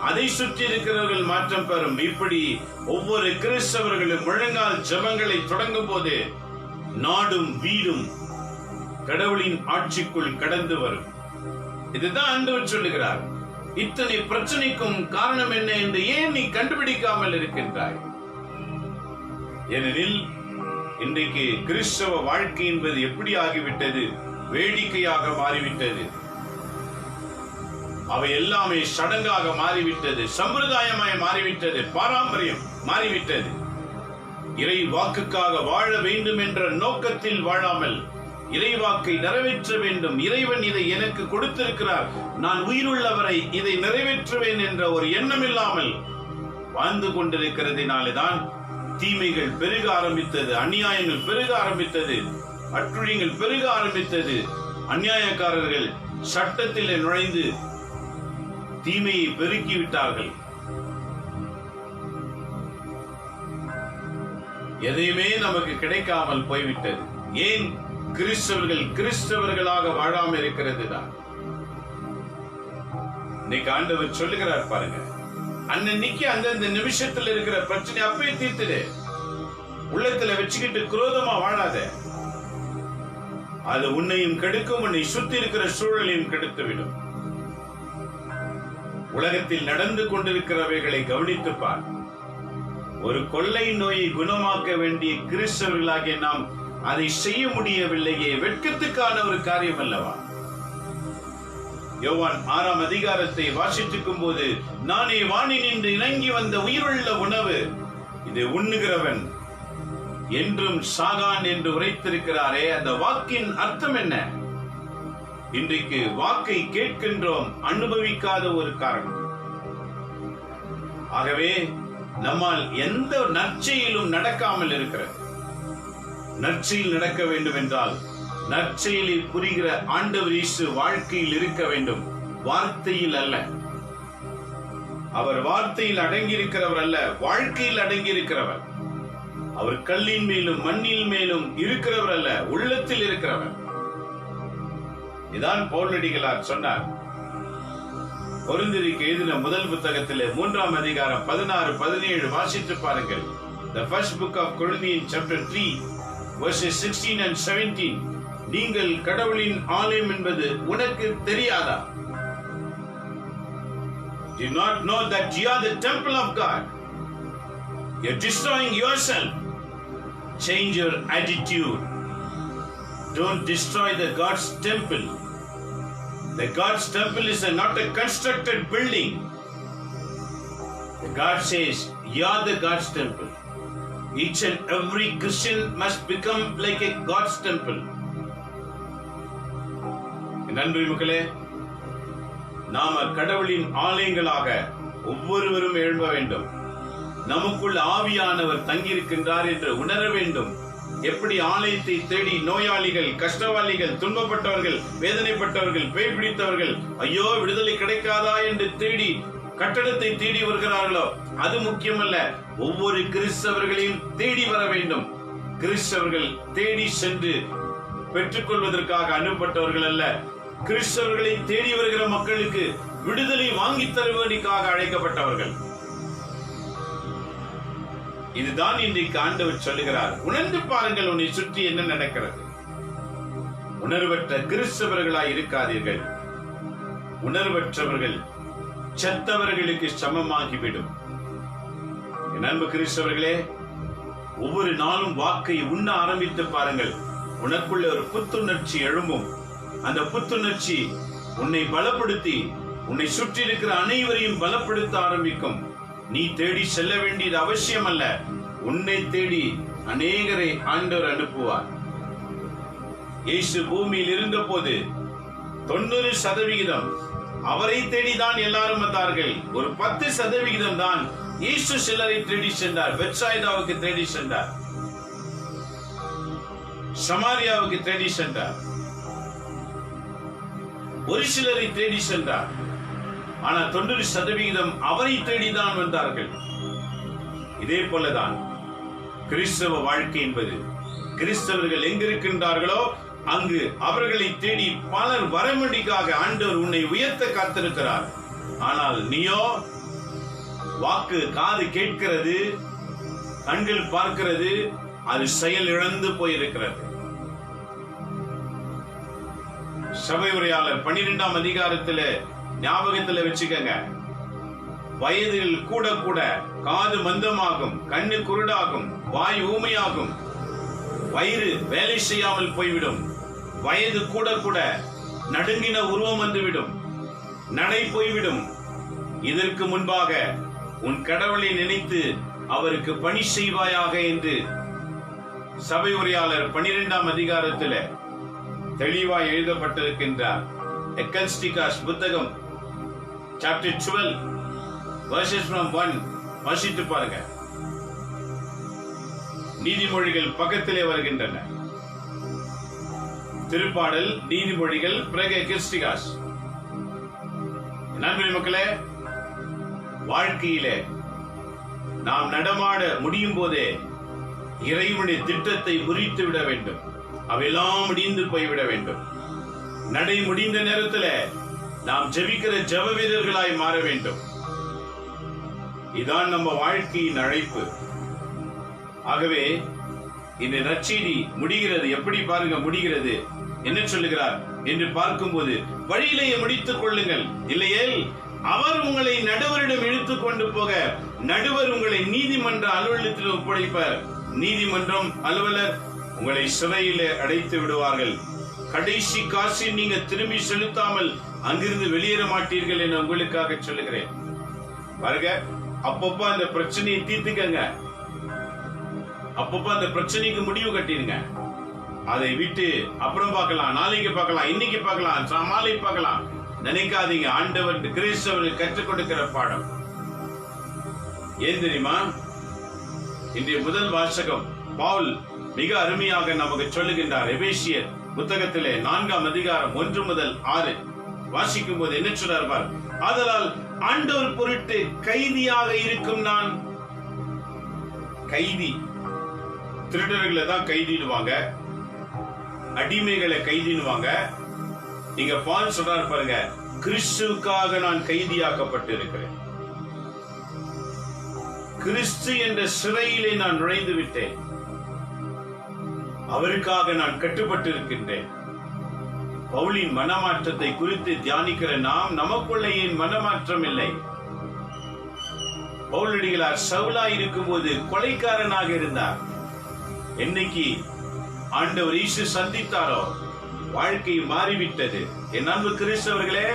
அதை சுற்றி இருக்கிறவர்கள் மாற்றம் பெறும். இப்படி ஒவ்வொரு கிறிஸ்தவர்களும் முழங்கால் ஜெபங்களை தொடங்கும் போது நாடும் வீடும் கடவுளின் ஆட்சிக்குள் கடந்து வரும். இதுதான் ஆண்டவர் சொல்லுகிறார். இத்தனை பிரச்சனைக்கும் காரணம் என்ன என்று ஏன் நீ கண்டுபிடிக்காமல் இருக்கின்றாய்? ஏனெனில் இன்றைக்கு கிறிஸ்தவ வாழ்க்கை என்பது எப்படி ஆகிவிட்டது? வேடிக்கையாக மாறிவிட்டது. அவை எல்லாமே சடங்காக மாறிவிட்டது, சம்பிரதாயமாய் மாறிவிட்டது, பாரம்பரியம் மாறிவிட்டது. இறை வாக்குக்காக வாழ வேண்டும் என்ற நோக்கத்தில் வாழாமல் இறைவாக்கை நிறைவேற்ற வேண்டும், இறைவன் இதை எனக்கு கொடுத்திருக்கிறார், நான் உயிருள்ளவரை இதை நிறைவேற்றுவேன் என்ற ஒரு எண்ணம் இல்லாமல் வாழ்ந்து கொண்டிருக்கிறதினால்தான் தீமைகள் பெருக ஆரம்பித்தது, அநியாயங்கள் பெருக ஆரம்பித்தது, அட்டுழியங்கள் பெருக ஆரம்பித்தது. அநியாயக்காரர்கள் சட்டத்தில் நுழைந்து தீமையை பெருக்கிவிட்டார்கள். எதையுமே நமக்கு கிடைக்காமல் போய்விட்டது. ஏன்? கிறிஸ்தவர்களாக வாழாமல் இருக்கிறது தான். இன்னைக்கு ஆண்டவர் சொல்லுகிறார் பாருங்க, அன்னைக்கு அந்தந்த நிமிஷத்துல இருக்கிற பிரச்சனை அப்பவே தீர்த்துடு. உள்ளத்துல வச்சுக்கிட்டு குரோதமா வாழாத. அது உன்னையும் கெடுக்கும், உன்னை சுத்தி இருக்கிற சூழலையும் கெடுத்துவிடும். உலகத்தில் நடந்து கொண்டிருக்கிறவைகளை கவனித்துப் பார். ஒரு கொள்ளை நோயை குணமாக்க வேண்டிய கிறிஸ்தவர்களாகிய நாம் அதை செய்ய முடியவில்லையே, வெட்கத்துக்கான ஒரு காரியம் அல்லவா? யோவான் 6ஆம் அதிகாரத்தை வாசித்துக்கும் போது, நானே வானினின்று இறங்கி வந்த உயிருள்ள உணவு, இதை உண்ணுகிறவன் என்றும் சாகான் என்று உரைத்திருக்கிறாரே, அந்த வாக்கின் அர்த்தம் என்ன? இன்றைக்கு வாக்கை கேட்கின்றோம், அனுபவிக்காத ஒரு காரணம். ஆகவே நம்மால் எந்த நற்செயலும் நடக்காமல் இருக்கிறது. நற்செயல் நடக்க வேண்டும் என்றால் நற்செயலை புரிகிற ஆண்டவர் இயேசு வாழ்க்கையில் இருக்க வேண்டும், வார்த்தையில் அல்ல. அவர் வார்த்தையில் அடங்கியிருக்கிறவர் அல்ல, வாழ்க்கையில் அடங்கியிருக்கிறவர். அவர் கல்லின் மேலும் மண்ணின் மேலும் இருக்கிறவர் அல்ல, உள்ளத்தில் இருக்கிறவர். இதான் பவுலடிகளார் சொன்னார். கொரிந்தியருக்கு எழுதின முதல் புத்தகத்திலே 3ஆம் அதிகாரம் 16-17 வாசித்து பாருங்கள். The first book of Corinthians chapter 3 verses 16 and 17. நீங்கள் கடவுளின் ஆலயம் என்பது உனக்கு தெரியாதா? Do you not know that you are the temple of God? You're destroying yourself. Change your attitude. Don't destroy the God's temple. The God's temple is not a constructed building. The God says, you are the God's temple. Each and every Christian must become like a God's temple. நன்றி மக்களே, நாம கடவுளின் ஆலயங்களாக ஒவ்வொருவரும் எழும்ப வேண்டும். நமக்குள் ஆவியானவர் தங்கியிருக்கின்றார் என்று உணர வேண்டும். எப்படி ஆலயத்தை தேடி நோயாளிகள், கஷ்டவாளிகள், துன்பப்பட்டவர்கள், வேதனைப்பட்டவர்கள், பேய் பிடித்தவர்கள் ஐயோ விடுதலை கிடைக்காதா என்று தேடி கட்டடத்தை தேடி வருகிறார்களோ, அது முக்கியமல்ல. ஒவ்வொரு கிறிஸ்தவர்களையும் தேடி வர வேண்டும். கிறிஸ்தவர்கள் தேடி சென்று பெற்றுக்கொள்வதற்காக அனுப்பப்பட்டவர்கள் அல்ல. கிறிஸ்தவர்களை தேடி வருகிற மக்களுக்கு விடுதலை வாங்கி தருவதற்காக அழைக்கப்பட்டவர்கள். இதுதான் இன்றைக்கு ஆண்டவர் சொல்லுகிறார். உணர்ந்து பாருங்கள், உன்னை சுற்றி என்ன நடக்கிறது. உணர்வற்ற கிறிஸ்தவர்களாய் இருக்காதீர்கள். உணர்வற்றவர்கள் செத்தவர்களுக்கு சமமாகிவிடும். என் அன்பு கிறிஸ்தவர்களே, ஒவ்வொரு நாளும் வாக்கை உண்ண ஆரம்பித்து பாருங்கள். உனக்குள்ள ஒரு புத்துணர்ச்சி எழும்பும். அந்த புத்துணர்ச்சி உன்னை பலப்படுத்தி உன்னை சுற்றி இருக்கிற அனைவரையும் பலப்படுத்த ஆரம்பிக்கும். நீ தேடி செல்ல வேண்டியது அவசியம் அல்ல. உன்னை தேடி அநேகரை ஆண்டவர் அனுப்புவார். இயேசு பூமியில் இருந்த போது 90% அவரை தேடிதான் எல்லாரும் வந்தார்கள். ஒரு 10% தான் இயேசு சிலரை தேடி சென்றார். பெத்சாய்தாவுக்கு தேடி சென்றார், சமாரியாவுக்கு தேடி சென்றார், ஒரு சிலரை தேடி சென்றார். ஆனா 90% அவரை தேடிதான் வந்தார்கள். இதே போலதான் கிறிஸ்தவ வாழ்க்கை என்பது. கிறிஸ்தவர்கள் எங்கிருக்கின்றார்களோ அங்கு அவர்களை தேடி பலர் வரம்படிக்காக ஆண்டவர் உன்னை உயர்த்த காத்திருக்கிறார். ஆனால் நீயோ வாக்கு காது கேட்கிறது, கண்கள் பார்க்கிறது, அது செயல் இழந்து போயிருக்கிறது. சபை உரையாளர் 12ஆம் அதிகாரத்துல ஞாபகத்துல வச்சுக்கங்க. வயதில் கூட கூட காது மந்தமாகும், கண்ணு குருடாகும், வாய் ஊமையாகும், வயிறு வேலை செய்யாமல் போய்விடும், வயது கூட கூட நடுங்கின உருவம் வந்துவிடும், நடை போய்விடும். இதற்கு முன்பாக உன் கடவுளை நினைத்து அவருக்கு பணி செய்வாயாக என்று சபை உரையாளர் 12ஆம் அதிகாரத்தில் தெளிவாய் எழுதப்பட்டிருக்கின்றார். எக்கல்ஸ்டிகாஸ் புத்தகம் chapter 12 verses from 1 வாசித்து பாருங்க. நீதிமொழிகள் பக்கத்திலே வருகின்றன. திருப்பாடல், நீதிமொழிகள், பிறகு எக்கேசியாஸ். நண்பர்களே, மக்களே, வாழ்க்கையிலே நாம் நடமாட முடியும் போதே இறைவனுடைய திட்டத்தை முறித்து விட வேண்டும். அவையெல்லாம் முடிந்து போய்விட வேண்டும். நடை முடிந்த நேரத்தில் நாம் ஜெபிக்கிற ஜெப வீரர்களாய் மாற வேண்டும். இதான் நம்ம வாழ்க்கையின் அழைப்பு. ஆகவே இந்த நற்செய்தி முடிகிறது. எப்படி பாருங்க முடிகிறது, என்ன சொல்லுகிறார் என்று பார்க்கும்போது, வழியிலேயே முடித்துக் கொள்ளுங்கள், இல்லையேல் அவர் உங்களை நடுவரிடம் இழுத்துக் கொண்டு போக நடுவர் உங்களை நீதிமன்ற அலுவலகத்தில் ஒப்படைப்பார். நீதிமன்றம் அலுவலர் உங்களை சிறையிலே அடைத்து விடுவார்கள். கடைசி காசை நீங்க திரும்பி செலுத்தாமல் அங்கிருந்து வெளியேற மாட்டீர்கள் என உங்களுக்காக சொல்லுகிறேன். பாருங்க, அப்பப்ப அந்த பிரச்சனையை தீர்த்துக்கங்க. அப்பப்ப அந்த பிரச்சனைக்கு முடிவு கட்டிடுங்க. அதை விட்டு அப்புறம் பார்க்கலாம், நாளைக்கு பார்க்கலாம், இன்னைக்கு பார்க்கலாம், மாலை பார்க்கலாம் நினைக்காதீங்க. ஆண்டவர் கிறிஸ்தவர்கள் கற்றுக் கொடுக்கிற பாடம் ஏன் தெரியுமா? இன்றைய முதல் வாசகம் பவுல் மிக அருமையாக நமக்கு சொல்லுகின்றார். எபேசியர் புத்தகத்திலே 4ஆம் அதிகாரம் 1 முதல் 6 வாசிக்கும் போது என்ன சொல்றார்? ஆதலால் ஆண்டவர் பொருட்டு கைதியாக இருக்கும் நான். கைதி, திருடர்களை தான் கைதிடுவாங்க, அடிமைகளை கைதிடுவாங்க. இங்க பவுல் சொல்றார் பாருங்க, கிறிஸ்துவுக்காக நான் கைதியாக்கப்பட்டு இருக்கிறேன். கிறிஸ்து என்ற சிறையிலே நான் நுழைந்து விட்டேன். அவருக்காக நான் கட்டுப்பட்டு இருக்கின்றேன். பவுலின் மனமாற்றத்தை குறித்து தியானிக்கிற நாம், நமக்குள்ள ஏன் மனமாற்றம் இல்லை? பவுலடிகளார் சவுலா இருக்கும் போது கொலைக்காரனாக இருந்தார். என்னைக்கு ஆண்டவர் இயேசு சந்தித்தாரோ வாழ்க்கை மாறிவிட்டது. என் அன்பு கிறிஸ்தவர்களே,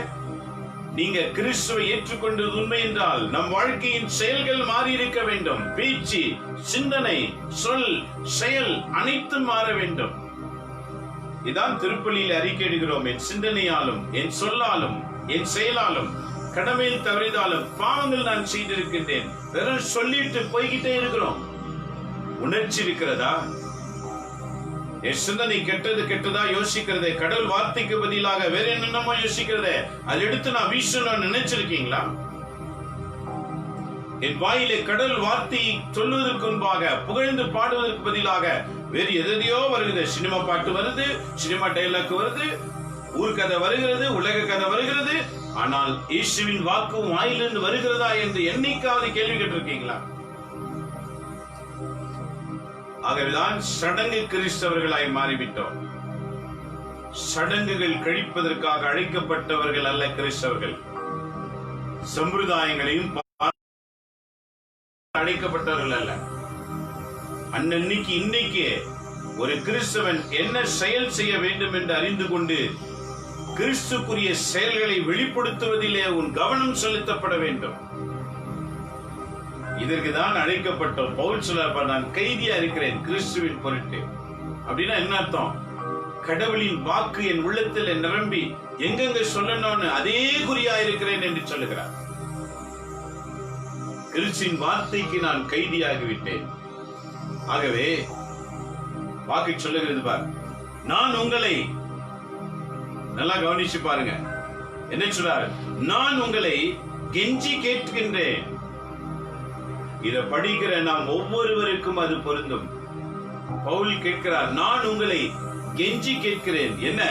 நீங்க கிறிஸ்துவை ஏற்றுக்கொண்டது உண்மை என்றால் நம் வாழ்க்கையின் செயல்கள் மாறி இருக்க வேண்டும். பேச்சு, சிந்தனை, சொல், செயல் அனைத்தும் மாற வேண்டும். இதான் திருப்பலியில் அறிக்கையிடுகிறோம். என் சிந்தனையாலும், என் சொல்லாலும், என் செயலாலும், கடமையில் தவறிதாலும் பாவங்கள் நான் செய்திருக்கின்றேன். வெறும் சொல்லிட்டு போய்கிட்டே இருக்கிறோம். உணர்ச்சி இருக்கிறதா? என் சிந்தனை கெட்டது கெட்டதா யோசிக்கிறதே, கடல் வார்த்தைக்கு பதிலாக வேற என்னென்னமோ யோசிக்கிறதே, அதை எடுத்து நான் வீசணும்னு நினைச்சிருக்கீங்களா? என் வாயிலே கடல் வார்த்தை சொல்வதற்கு முன்பாக புகழ்ந்து பாடுவதற்கு பதிலாக வேறு எதையோ வருகிறது. சினிமா பாட்டு வருது, சினிமா டைலாக் வருது, ஊர்கதை வருகிறது, உலக கதை வருகிறது. ஆனால் இயேசுவின் வாக்கும் வாயிலிருந்து வருகிறதா என்று என்னைக்காவது கேள்வி கேட்டிருக்கீங்களா? ஆகவேதான் சடங்கு கிறிஸ்தவர்களாய் மாறிவிட்டோம். சடங்குகள் கழிப்பதற்காக அழைக்கப்பட்டவர்கள் அல்ல கிறிஸ்தவர்கள். சம்பிரதாயங்களையும் அழைக்கப்பட்டவர்கள் அல்ல. அன்னைக்கு இன்னைக்கு ஒரு கிறிஸ்தவன் என்ன செயல் செய்ய வேண்டும் என்று அறிந்து கொண்டு கிறிஸ்துக்குரிய செயல்களை வெளிப்படுத்துவதிலே உன் கவனம் செலுத்தப்பட வேண்டும். இதற்கு தான் அழைக்கப்பட்டோம். பவுல் சொல்றார், நான் கைதியா இருக்கிறேன் கிறிஸ்துவின் பொருட்டு. அப்படின்னா என்ன அர்த்தம்? கடவுளின் வாக்கு என் உள்ளத்தில் நிரம்பி எங்கெங்க சொல்லணும்னு அதே குறியா இருக்கிறேன் என்று சொல்லுகிறார். கிறிஸ்துவின் வார்த்தைக்கு நான் கைதியாகிவிட்டேன். ஆகவே வாக்கு சொல்லுகிறது பார், நான் உங்களை நல்லா கவனிச்சு பாருங்க. என்ன சொல்றாரு? நான் உங்களை கெஞ்சி கேட்கின்றேன். இத படிக்கிற நாம் ஒவ்வொருவருக்கும் அது பொருந்தும். பவுல் கேட்கிறார், நான் உங்களை கெஞ்சி கேட்கிறேன். என்ன?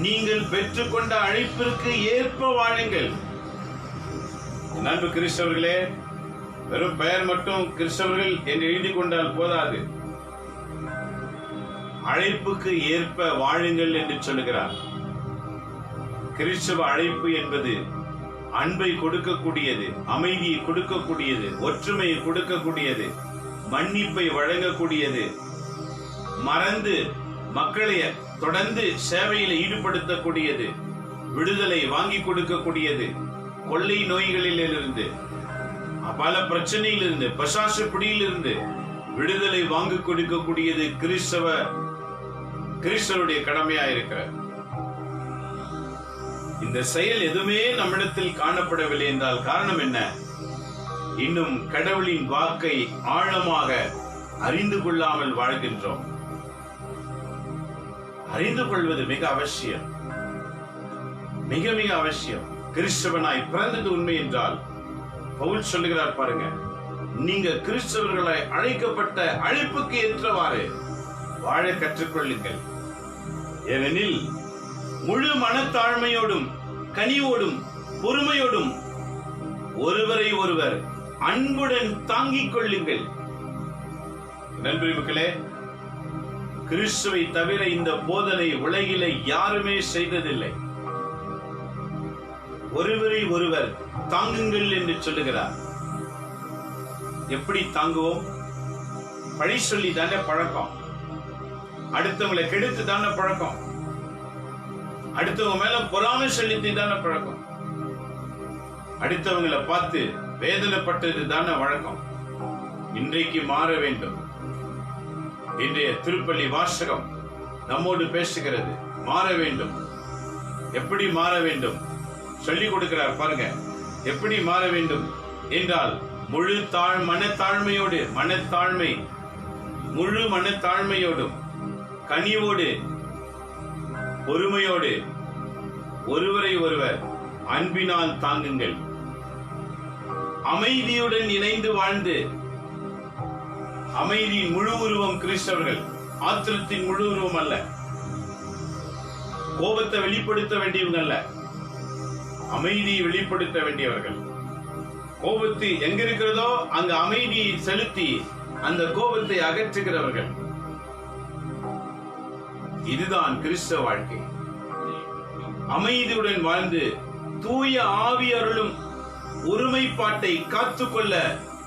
நீங்கள் பெற்றுக்கொண்ட அழைப்பிற்கு ஏற்ப வாழுங்கள். அன்பு கிறிஸ்தவர்களே, வெறும் பெயர் மட்டும் கிறிஸ்தவர்கள் என்று எழுதி கொண்டால் போதாது. அழைப்புக்கு ஏற்ப வாழுங்கள் என்று சொல்லுகிறார். கிறிஸ்தவ அழைப்பு என்பது அன்பை கொடுக்கக்கூடியது, அமைதியை கொடுக்கக்கூடியது, ஒற்றுமையை கொடுக்கக்கூடியது, மன்னிப்பை வழங்கக்கூடியது, மறந்து மக்களை தொடர்ந்து சேவையில் ஈடுபடுத்தக்கூடியது, விடுதலை வாங்கி கொடுக்கக்கூடியது, கொள்ளை நோய்களில் இருந்து, பல பிரச்சனையிலிருந்து, பசாச பிடியிலிருந்து விடுதலை வாங்கி கொடுக்கக்கூடியது கிறிஸ்தவருடைய கடமையா இருக்கிறது. இந்த செயல் எதுவுமே நம்மிடத்தில் காணப்படவில்லை என்றால் காரணம் என்ன? இன்னும் கடவுளின் வாக்கை ஆழமாக அறிந்து கொள்ளாமல் வாழ்கின்றோம். அறிந்து கொள்வது மிக அவசியம், மிக மிக அவசியம். கிறிஸ்தவனாய் பிறந்தது உண்மை என்றால் பவுல் சொல்லுகிறார் பாருங்க, நீங்க கிறிஸ்தவர்களை அழைக்கப்பட்ட அழைப்புக்கு ஏற்றவாறு வாழ கற்றுக்கொள்ளுங்கள். ஏனெனில் முழு மனத்தாழ்மையோடும் கனிவோடும் பொறுமையோடும் ஒருவரை ஒருவர் அன்புடன் தாங்கிக் கொள்ளுங்கள். நன்றி மக்களே, கிறிஸ்துவை தவிர இந்த போதனை உலகில யாருமே செய்ததில்லை. ஒருவரை ஒருவர் தாங்குங்கள் என்று சொல்லுகிறார். எப்படி தாங்குவோம்? பழி சொல்லி தானே பழக்கம், அடுத்தவங்களை கெடுத்து தானே பழக்கம், அடுத்தவங்க மேல பொறாமை சொல்லி தானே பழக்கம், அடுத்தவங்களை பார்த்து வேதனைப்பட்டது தானே வழக்கம். இன்றைக்கு மாற வேண்டும். இன்றைய திருப்பலி வாசகம் நம்மோடு பேசுகிறது. மாற வேண்டும். எப்படி மாற வேண்டும் சொல்லிக் கொடுக்கிறார் பாருங்க. எப்படி மாற வேண்டும் என்றால் முழு மனத்தாழ்மையோடு, மனத்தாழ்மை முழு மனத்தாழ்மையோடும் கனிவோடு பொறுமையோடு ஒருவரை ஒருவர் அன்பினால் தாங்குங்கள். அமைதியுடன் இணைந்து வாழ்ந்து, அமைதியின் முழு உருவம் கிறிஸ்தவர்கள், ஆத்திரத்தின் முழு உருவம் அல்ல. கோபத்தை வெளிப்படுத்த வேண்டியவங்க அல்ல, அமைதியை வெளிப்படுத்த வேண்டியவர்கள். கோபத்து எங்க இருக்கிறதோ அங்க அமைதியை செலுத்தி அந்த கோபத்தை அகற்றுகிறவர்கள். இதுதான் கிறிஸ்தவ வாழ்க்கை. அமைதியுடன் வாழ்ந்து தூய ஆவி அருளும் ஒருமைப்பாட்டை காத்துக்கொள்ள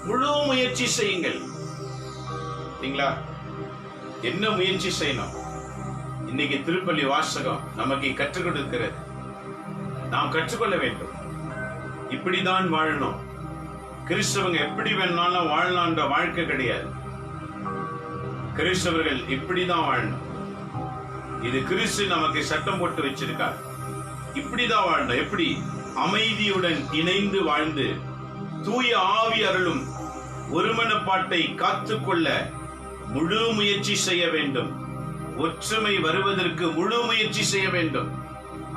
முழு முயற்சி செய்யுங்கள். என்ன முயற்சி செய்யணும்? இன்னைக்கு திருப்பலி வாசகம் நமக்கு கற்றுக் கொடுக்கிறது. நாம் கற்றுக்கொள்ள வேண்டும். இப்படிதான் வாழணும். கிறிஸ்தவங்க எப்படி வேணாலும் வாழலான்ற வாழ்க்கை கிடையாது. கிறிஸ்தவர்கள் இப்படிதான் வாழணும். இது கிறிஸ்து நமக்கு சட்டம் போட்டு வச்சிருக்கார். இப்படிதான் வாழணும். எப்படி? அமைதியுடன் இணைந்து வாழ்ந்து தூய ஆவி அருளும் ஒருமனப்பாட்டை காத்துக்கொள்ள முழு முயற்சி செய்ய வேண்டும். ஒற்றுமை வருவதற்கு முழு முயற்சி செய்ய வேண்டும்.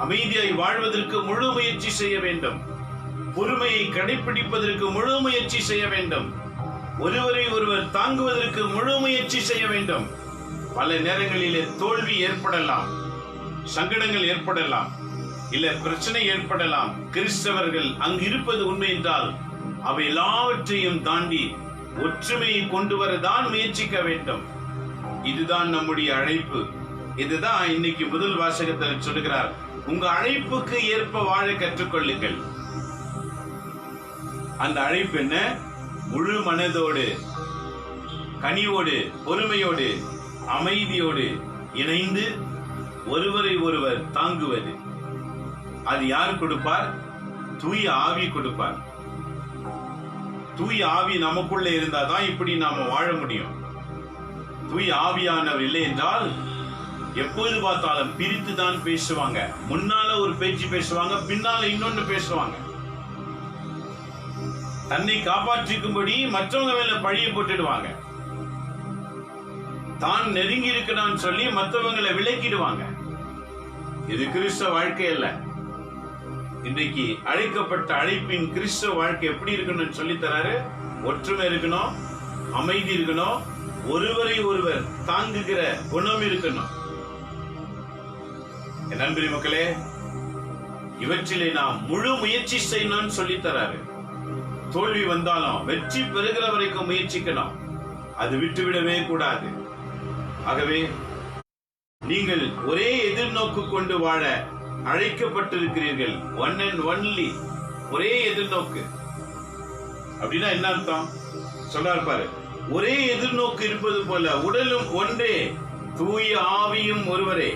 அமைதியாய் வாழ்வதற்கு முழு முயற்சி செய்ய வேண்டும். பொறுமையை கடைபிடிப்பதற்கு முழு முயற்சி செய்ய வேண்டும். ஒருவரை ஒருவர் தாங்குவதற்கு முழு முயற்சி செய்ய வேண்டும். பல நேரங்களிலே தோல்வி ஏற்படலாம், சங்கடங்கள் ஏற்படலாம், இல்ல பிரச்சனை ஏற்படலாம். கிறிஸ்தவர்கள் அங்கு இருப்பது உண்மை என்றால் அவை எல்லாவற்றையும் தாண்டி ஒற்றுமையை கொண்டு வரதான் முயற்சிக்க வேண்டும். இதுதான் நம்முடைய அழைப்பு. இதுதான் இன்னைக்கு முதல் வாசகத்தில் சொல்லுகிறார். உங்க அழைப்புக்கு ஏற்ப வாழ கற்றுக்கொள்ளுங்கள். அந்த அழைப்பு என்ன? முழு மனதோடு கனிவோடு பொறுமையோடு அமைதியோடு இணைந்து ஒருவரை ஒருவர் தாங்குவது. அது யார் கொடுப்பார்? தூய ஆவி கொடுப்பார். தூய ஆவி நமக்குள்ள இருந்தாதான் இப்படி நாம வாழ முடியும். தூய ஆவியானவர் இல்லை என்றால் எப்போது பார்த்தாலும் பிரித்து தான் பேசுவாங்க. முன்னால ஒரு பேச்சு பேசுவாங்க, பின்னால இன்னொன்னு பேசுவாங்க. தன்னை காப்பாற்றிக்கும்படி மற்றவங்க மேல பழிய போட்டுடுவாங்க. தான் நெருங்கி இருக்கிறான்னு சொல்லி மற்றவங்களை விலக்கிடுவாங்க. இது கிறிஸ்தவ வாழ்க்கை அல்ல. இன்றைக்கு அழைக்கப்பட்ட அழைப்பின் கிறிஸ்தவ வாழ்க்கை எப்படி இருக்கணும்னு சொல்லி தராரு. ஒற்றுமை இருக்கணும், அமைதி இருக்கணும், ஒருவரை ஒருவர் தாங்குகிற குணம் இருக்கணும். என் நண்பரி மக்களே, இவற்றிலே நாம் முழு முயற்சி செய்யணும்னு சொல்லி தராரு. தோல்வி வந்தாலும் வெற்றி பெறுகிற வரைக்கும் முயற்சிக்கணும். அது விட்டுவிடவே கூடாது. ஆகவே நீங்கள் ஒரே எதிர்நோக்கு கொண்டு வாழ அழைக்கப்பட்டிருக்கிறீர்கள். ஒன் அண்ட் ஒன்லி, ஒரே எதிர்நோக்கு. அப்படின்னா என்ன அர்த்தம் சொல்றாரு பாரு. ஒரே எதிர்நோக்கு இருப்பது போல உடலும் ஒன்றே, தூய ஆவியும் ஒருவரே.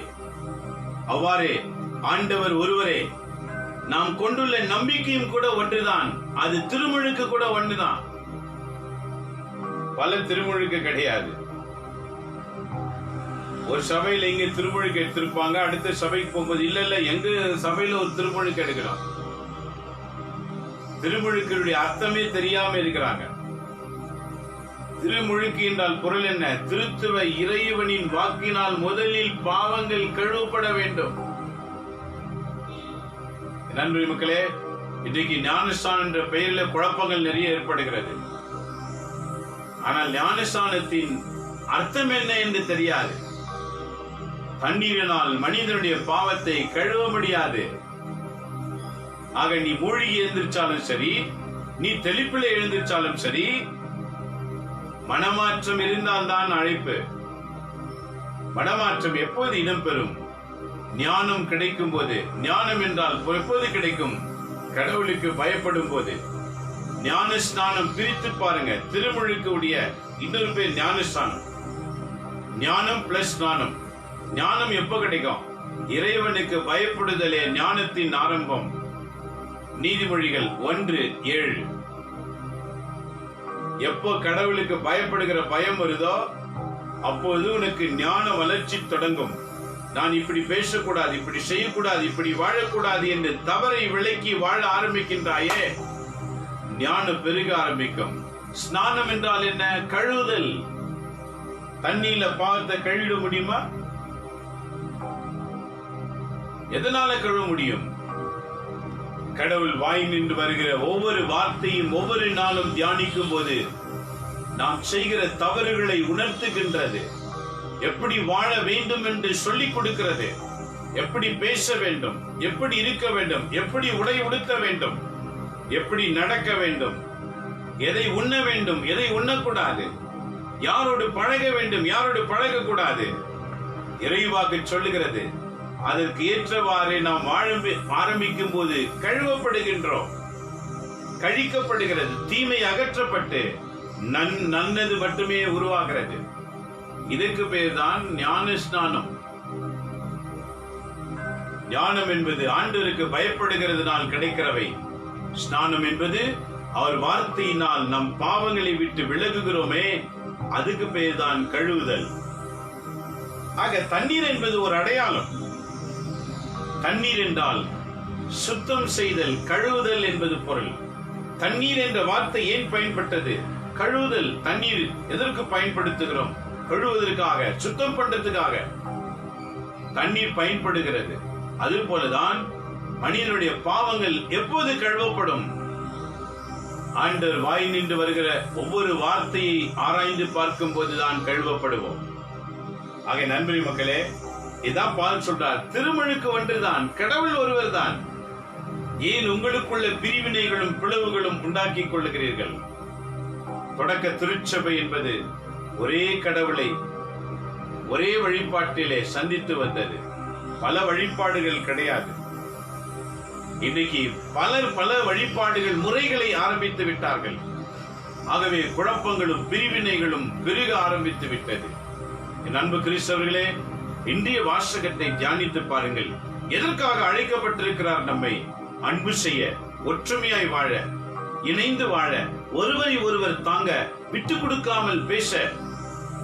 அவ்வாறே ஆண்டவர் ஒருவரே. நாம் கொண்டுள்ள நம்பிக்கையும் கூட ஒன்றுதான். அது திருமுழுக்கு கூட ஒன்றுதான். பல திருமுழுக்கு கிடையாது. ஒரு சபையில இங்க திருமுழுக்கு எடுத்திருப்பாங்க, அடுத்த சபைக்கு போகும்போது இல்ல எங்க சபையில ஒரு திருமுழுக்கு எடுக்கிறோம். திருமுழுக்களுடைய அர்த்தமே தெரியாம இருக்கிறாங்க. திருமுழுக்கு என்றால் பொருள் என்ன? திருத்துவ இறைவனின் வாக்கினால் முதலில் பாவங்கள் கழுவப்பட வேண்டும். நன்றி மக்களே, இன்றைக்கு ஞானஸ்தானம் என்ற பெயரில் குழப்பங்கள் நிறைய ஏற்படுகிறது. ஆனால் ஞானஸ்தானத்தின் அர்த்தம் என்ன என்று தெரியாது. தண்ணீரினால் மனிதனுடைய பாவத்தை கழுவ முடியாது. ஆக நீ மூழ்கி எழுந்திருச்சாலும் சரி, நீ தெளிப்பில் எழுந்திருச்சாலும் சரி, மனமாற்றம் இருந்தால்தான் அழைப்பு. மனமாற்றம் எப்போது இடம்பெறும்? ஞானம் கிடைக்கும் போது. ஞானம் என்றால் எப்போது கிடைக்கும்? கடவுளுக்கு பயப்படும் போது. ஞானஸ்நானம் பிரித்து பாருங்க. திருமுழுக்கு உடைய இன்னொரு பேர் ஞானஸ்நானம். ஞானம் பிளஸ் ஸ்நானம். ஞானம் எப்ப கிடைக்கும்? இறைவனுக்கு பயப்படுதலே ஞானத்தின் ஆரம்பம். நீதிமொழிகள் 1:7. எப்போ கடவுளுக்கு பயப்படுகிற பயம் வருதோ அப்போது உனக்கு ஞான வளர்ச்சி தொடங்கும். நான் இப்படி பேசக்கூடாது, இப்படி செய்யக்கூடாது, இப்படி வாழக்கூடாது என்று தவறை விலக்கி வாழ ஆரம்பிக்கின்றாயே, ஞானம் பெருக ஆரம்பிக்கும். ஸ்நானம் என்றால் என்ன? கழுவுதல். தண்ணீர்ல பாவத்தை கழுவிட முடியுமா? எதனால கழுவ முடியும்? கடவுள் வாய் நின்று வருகிற ஒவ்வொரு வார்த்தையும் ஒவ்வொரு நாளும் தியானிக்கும் போது நாம் செய்கிற தவறுகளை உணர்த்துகின்றது. எப்படி வாழ வேண்டும் என்று சொல்லிக் கொடுக்கிறது. எப்படி பேச வேண்டும், எப்படி இருக்க வேண்டும், எப்படி உடை உடுத்த வேண்டும், எப்படி நடக்க வேண்டும், எதை உண்ண வேண்டும், எதை உண்ணக்கூடாது, யாரோடு பழக வேண்டும், யாரோடு பழகக்கூடாது. இறைவாக்கு சொல்லுகிறது. அதற்கு ஏற்றவாறு நாம் வாழ ஆரம்பிக்கும் போது கழுவப்படுகின்றோம், கழிக்கப்படுகிறது. தீமை அகற்றப்பட்டு நல்லது மட்டுமே உருவாகிறது. இதற்கு பேர் தான் ஞான ஸ்நானம். ஞானம் என்பது ஆண்டவருக்கு பயப்படுகிறதுனால் கிடைக்கிறவை. ஸ்நானம் என்பது அவர் வார்த்தையினால் நம் பாவங்களை விட்டு விலகுகிறோமே, அதுக்கு பேர் தான் கழுவுதல். ஆக தண்ணீர் என்பது ஒரு அடையாளம். தண்ணீர் என்றால் சுத்தம் செய்தல், கழுவுதல் என்பது பொருள். தண்ணீர் என்ற வார்த்தை ஏன் பயன்பட்டது? கழுவுதல். தண்ணீர் எதற்கு பயன்படுத்துகிறோம்? கழுவுவதற்காக, சுத்தம் பண்றதுக்காக தண்ணீர் பயன்படுகிறது. அது போலதான் மனிதனுடைய பாவங்கள் எப்போது கழுவப்படும்? ஆண்டவர் வாய் நின்று வருகிற ஒவ்வொரு வார்த்தையை ஆராய்ந்து பார்க்கும் போதுதான் கழுவப்படுவோம். ஆக நண்பரி மக்களே, இதான் பால் சொல்றார். திருமுழுக்கு ஒன்றுதான், கடவுள் ஒருவர் தான். ஏன் உங்களுக்குள்ள பிரிவினைகளும் பிளவுகளும் உண்டாக்கிக் கொள்ளுகிறீர்கள்? தொடக்க திருச்சபை என்பது ஒரே கடவுளை ஒரே வழிபாட்டிலே சந்தித்து வந்தது. பல வழிபாடுகள் கிடையாது. இன்னைக்கு பலர் பல வழிபாடுகள் முறைகளை ஆரம்பித்து விட்டார்கள். ஆகவே குழப்பங்களும் பிரிவினைகளும் பெருக ஆரம்பித்து விட்டது. என் அன்பு கிறிஸ்தவர்களே, இன்றைய வாசகத்தை தியானித்து பாருங்கள். எதற்காக அழைக்கப்பட்டிருக்கிறார்? நம்மை அன்பு செய்ய, ஒற்றுமையாய் வாழ, இணைந்து வாழ, ஒருவரை ஒருவர் தாங்க, விட்டு கொடுக்காமல் பேச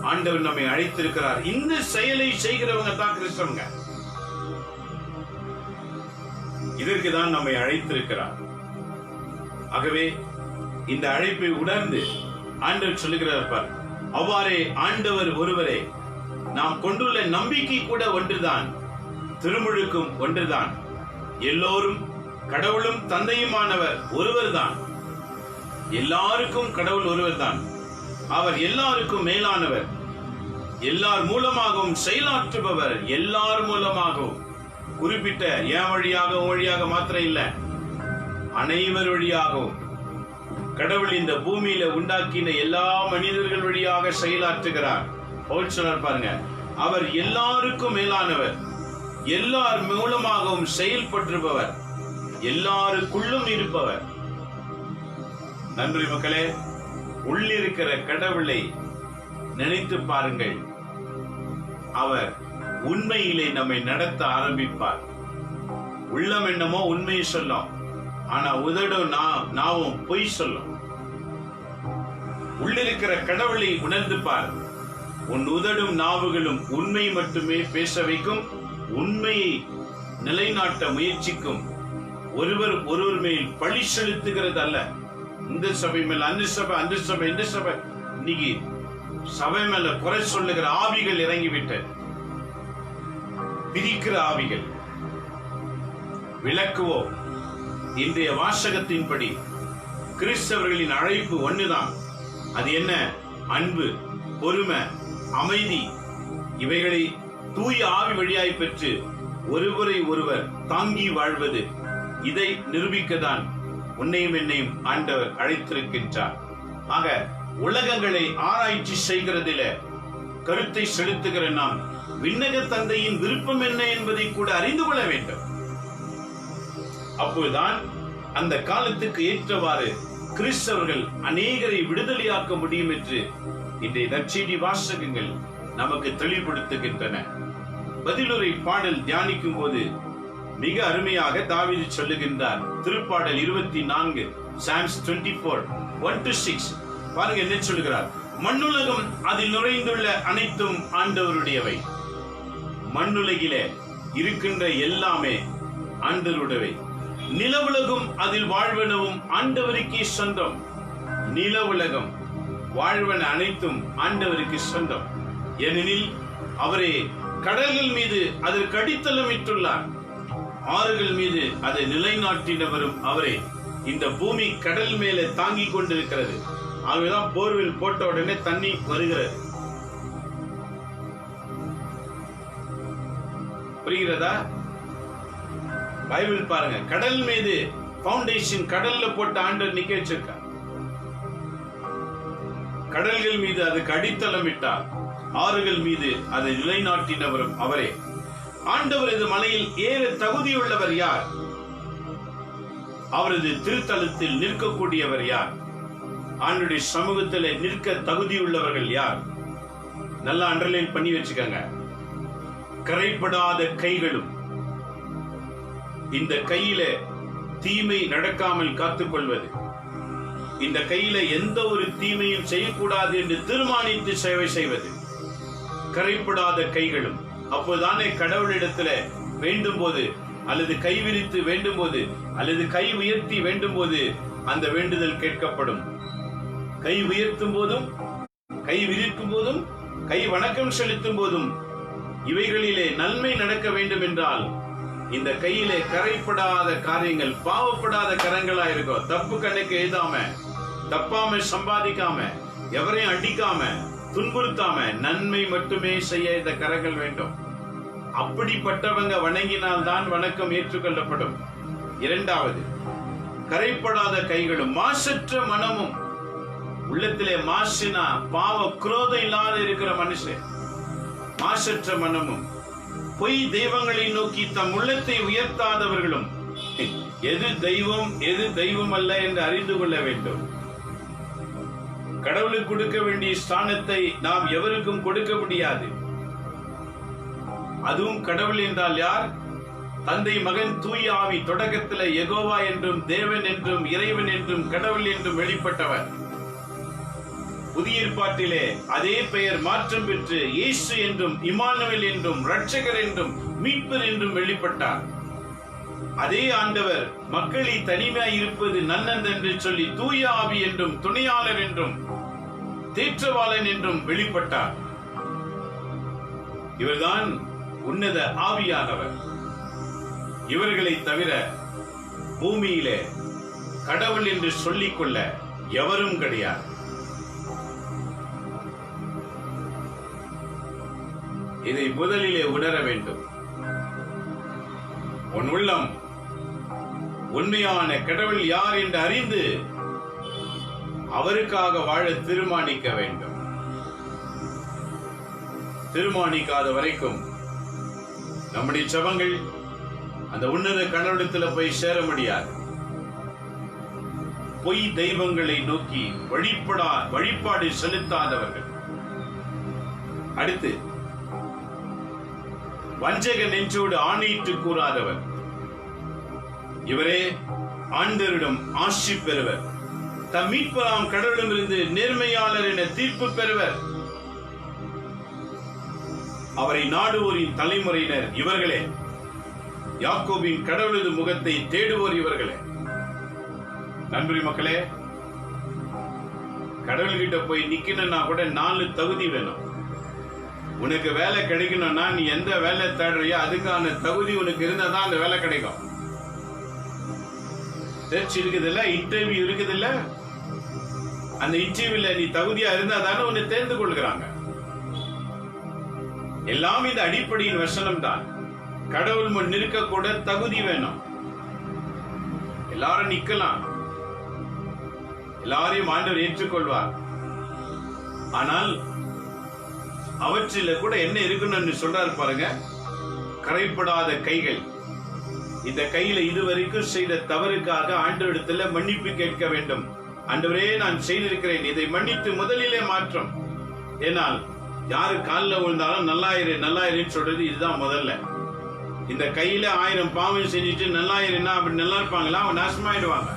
ஆண்டவர் நம்மை அழைத்திருக்கிறார். இந்த செயலை செய்கிறவங்க தான் கிறிஸ்தவங்க. இதற்கு தான் நம்மை அழைத்திருக்கிறார். ஆகவே இந்த அழைப்பை உணர்ந்து ஆண்டவர் சொல்லுகிறார் பார், அவ்வாறே ஆண்டவர் ஒருவரே. நாம் கொண்டுள்ள நம்பிக்கை கூட ஒன்றுதான், திருமுழுக்கும் ஒன்றுதான். எல்லோரும் கடவுளும் தந்தையுமானவர் ஒருவர் தான். எல்லாருக்கும் கடவுள் ஒருவர் தான். அவர் எல்லாருக்கும் மேலானவர், எல்லார் மூலமாகவும் செயலாற்றுபவர், எல்லார் மூலமாகவும். குறிப்பிட்ட என் வழியாக மாத்திரம் இல்ல, அனைவர் வழியாகவும். கடவுள் இந்த பூமியில உண்டாக்கின எல்லா மனிதர்கள் வழியாக செயலாற்றுகிறார். பவுல் சொல்றார் பாருங்க, அவர் எல்லாருக்கும் மேலானவர், எல்லார் மூலமாகவும் செயல்பற்றுபவர், எல்லாருக்குள்ளும் இருப்பவர். நன்றி மக்களே, உள்ளிருக்கிற கடவுளை நினைத்து பாருங்கள். அவர் உண்மையிலே நம்மை நடத்த ஆரம்பிப்பார். உள்ளம் என்னமோ உண்மையை சொல்லும், ஆனா உதடும் நாவும் பொய் சொல்லும். உள்ளிருக்கிற கடவுளை உணர்ந்து பார். உன் உதடும் நாவுகளும் உண்மை மட்டுமே பேச வைக்கும், உண்மையை நிலைநாட்ட முயற்சிக்கும். ஒருவர் மேல் பழி செலுத்துகிறது அல்ல. இந்த சபை மேல் அந்த சபை, அந்த சபை, இந்த சபை, இன்னைக்கு சபை மேல குறை சொல்லுகிற ஆவிகள் இறங்கிவிட்டது. பிரிக்கிற ஆவிகள். விளக்குவோம். இன்றைய வாசகத்தின்படி கிறிஸ்தவர்களின் அழைப்பு ஒண்ணுதான். அது என்ன? அன்பு, பொறுமை, அமைதி, இவைகளை தூய ஆவி வழியாய் பெற்று ஒருவரை ஒருவர் தாங்கி வாழ்வது. இதை நிரூபிக்கத்தான் உன்னையும் என்னையும் ஆண்டவர் அழைத்திருக்கின்றார். ஆக உலகங்களை ஆராய்ச்சி செய்கிறதில கருத்தை செலுத்துகிற நாம் விண்ணக தந்தையின் விருப்பம் என்ன என்பதை கூட அறிந்து கொள்ள வேண்டும். அப்போதுதான் அந்த காலத்துக்கு ஏற்றவாறு கிறிஸ்தவர்கள் அநேகரை விடுதலையாக்க முடியும் என்று இன்றைய நற்செய்தி வாசகங்கள் நமக்கு தெளிவுபடுத்துகின்றன. பதிலுரை பாடல் தியானிக்கும் போது மிக அருமையாக தாவீது சொல்லுகின்றார். திருப்பாடல் 24 Psalms 24 1-6 பாருங்க என்ன சொல்லுகிறார். மண்ணுலகம் அதில் நுழைந்துள்ள அனைத்தும் ஆண்டவருடையவை. மண்ணுலகிலே இருக்கின்ற எல்லாமே ஆண்டவருடையவை. நிலவுலகம் அதில் வாழ்வனவும் ஆண்டவருக்கே சொந்தம். நில உலகம் வாழ்வன அனைத்தும் ஆண்டவருக்கு சொந்தம். ஏனெனில் அவரே கடல்கள் மீது அதற்கு அடித்தளமிட்டுள்ளார். ஆறுகள் மீது அதை நிலைநாட்டினவரும் அவரே. இந்த பூமி கடல் மேலே தாங்கிக் கொண்டிருக்கிறது. ஆகவேதான் போர்வில் போட்ட உடனே தண்ணி வருகிறது. புரிகிறதா? பைபிள் பாருங்க. கடல் மீது பவுண்டேஷன் கடல்ல போட்ட ஆண்டவர் நிக்க வச்சிருக்கார். கடல்கள் மீது அதுக்கு அடித்தளமிட்டார். ஆறுகள் மீது அதை நிலைநாட்டினவரும் அவரே. ஆண்டவரது மலையில் ஏற தகுதியுள்ளவர் யார்? அவரது திருத்தலத்தில் நிற்கக்கூடியவர் யார்? ஆண்டுடைய சமூகத்தில் நிற்க தகுதியுள்ளவர்கள் யார்? நல்லா அண்டர்லைன் பண்ணி வச்சுக்கங்க. கரைப்படாத கைகளும். இந்த கையில தீமை நடக்காமல் காத்துக்கொள்வது. இந்த கையில எந்த ஒரு தீமையும் செய்யக்கூடாது என்று தீர்மானித்து சேவை செய்வது. கரைப்படாத கைகளும். அப்போதானே கடவுளிடத்துல வேண்டும் போது, அல்லது கை விரித்து வேண்டும் போது, அல்லது கை உயர்த்தி வேண்டும் போது அந்த வேண்டுதல் கேட்கப்படும். கை உயர்த்தும் போதும், கை விரிக்கும் போதும், கை வணக்கம் செலுத்தும் போதும் இவைகளிலே நன்மை நடக்க வேண்டும் என்றால் இந்த கையிலே கரைப்படாத காரியங்கள், பாவப்படாத கரங்களா இருக்கும். தப்பு கணக்கு எழுதாம, தப்பாம சம்பாதிக்காம, எவரையும் அடிக்காம, துன்புறுத்தாம நன்மை மட்டுமே செய்ய இந்த கரங்கள் வேண்டும். அப்படிப்பட்டவங்க வணங்கினால் தான் வணக்கம் ஏற்றுக்கொள்ளப்படும். இரண்டாவது, கரைப்படாத கைகளும் மாசற்ற மனமும். உள்ளத்திலே மாசினா பாவ குரோதம் இல்லாத இருக்கிற மனுஷன். மாசற்ற மனமும். பொய் தெய்வங்களை நோக்கி தம் உள்ளத்தை உயர்த்தாதவர்களும். எது தெய்வம் எது தெய்வம் அல்ல என்று அறிந்து கொள்ள வேண்டும். கடவுளுக்கு கொடுக்க வேண்டிய ஸ்தானத்தை நாம் எவருக்கும் கொடுக்க முடியாது. அதுவும் கடவுள் என்றால் யார்? தந்தை, மகன், தூய ஆவி. தொடக்கத்தில் யெகோவா என்றும், தேவன் என்றும், இறைவன் என்றும், கடவுள் என்றும் வெளிப்பட்டவர். புதிய ஏற்பாட்டிலே அதே பெயர் மாற்றம் பெற்று இயேசு என்றும், இம்மானுவேல் என்றும், இரட்சகர் என்றும், மீட்பர் என்றும் வெளிப்பட்டார். அதே ஆண்டவர் மக்களை தனிமையாய் இருப்பது நல்லது என்று சொல்லி தூய ஆவி என்றும், துணையாளர் என்றும், தேற்றவாளன் என்றும் வெளிப்பட்டார். இவர்தான் உன்னத ஆவியானவர். இவர்களை தவிர பூமியிலே கடவுள் என்று சொல்லிக்கொள்ள எவரும் கிடையாது. இதை முதலிலே உணர வேண்டும். உன் உள்ளம் உண்மையான கடவுள் யார் என்று அறிந்து அவருக்காக வாழ தீர்மானிக்க வேண்டும். தீர்மானிக்காத வரைக்கும் நம்முடைய ஜெபங்கள் அந்த உன்னத கடவுளத்தில் போய் சேர முடியாது. பொய் தெய்வங்களை நோக்கி வழிபாடு செலுத்தாதவர்கள். அடுத்து, வஞ்சக நெஞ்சோடு ஆணையிட்டு கூறாதவர். இவரே ஆண்டவரிடம் ஆசி பெறுவர். தம் மீட்பராம் கடவுளிடமிருந்து நேர்மையாளர் என தீர்ப்பு பெறுவர். அவரை நாடுவோரின் தலைமுறையினர் இவர்களே. யாக்கோபின் கடவுளது முகத்தை தேடுவோர் இவர்களே. நண்பரி மக்களே, கடவுள்கிட்ட போய் நிக்கணும்னா கூட 4 தகுதி வேணும். உனக்கு வேலை கிடைக்கணும்னா நீ எந்த வேலை தேடுறியோ அதுக்கான தகுதி உனக்கு இருந்தா தான் அந்த வேலை கிடைக்கும். டெஸ்ட் இருக்குது இல்ல, இன்டர்வியூ இருக்குது இல்ல, அந்த இன்டர்வியூல நீ தகுதியா இருந்தா தானே உன்னை தேர்ந்து கொள்கிறாங்க. எல்லாம் இந்த அடிப்படையின் வசனம் தான். கடவுள் முன் நிற்க கூட தகுதி வேணும். எல்லாரும் நிக்கலாம், எல்லாரையும் ஆண்டவர் ஏற்றுக்கொள்வார். ஆனால் அவற்றில கூட என்ன இருக்கணும்னு சொல்றாரு பாருங்க, கரைப்படாத கைகள். இந்த கையில இதுவரைக்கும் செய்த தவறுக்காக ஆண்டவரிடத்துல மன்னிப்பு கேட்க வேண்டும். ஆண்டவரே, நான் செய்திருக்கிறேன், இதை மன்னித்து முதலிலே மாற்றம். ஏனால் யாரு காலில் விழுந்தாலும் நல்லாயிருன்னு சொல்றது இதுதான் முதல்ல. இந்த கையில 1000 பாவம் செஞ்சுட்டு நல்லாயிருன்னா அப்படி நல்லா இருப்பாங்களா? அவங்க நாசமாயிடுவாங்க.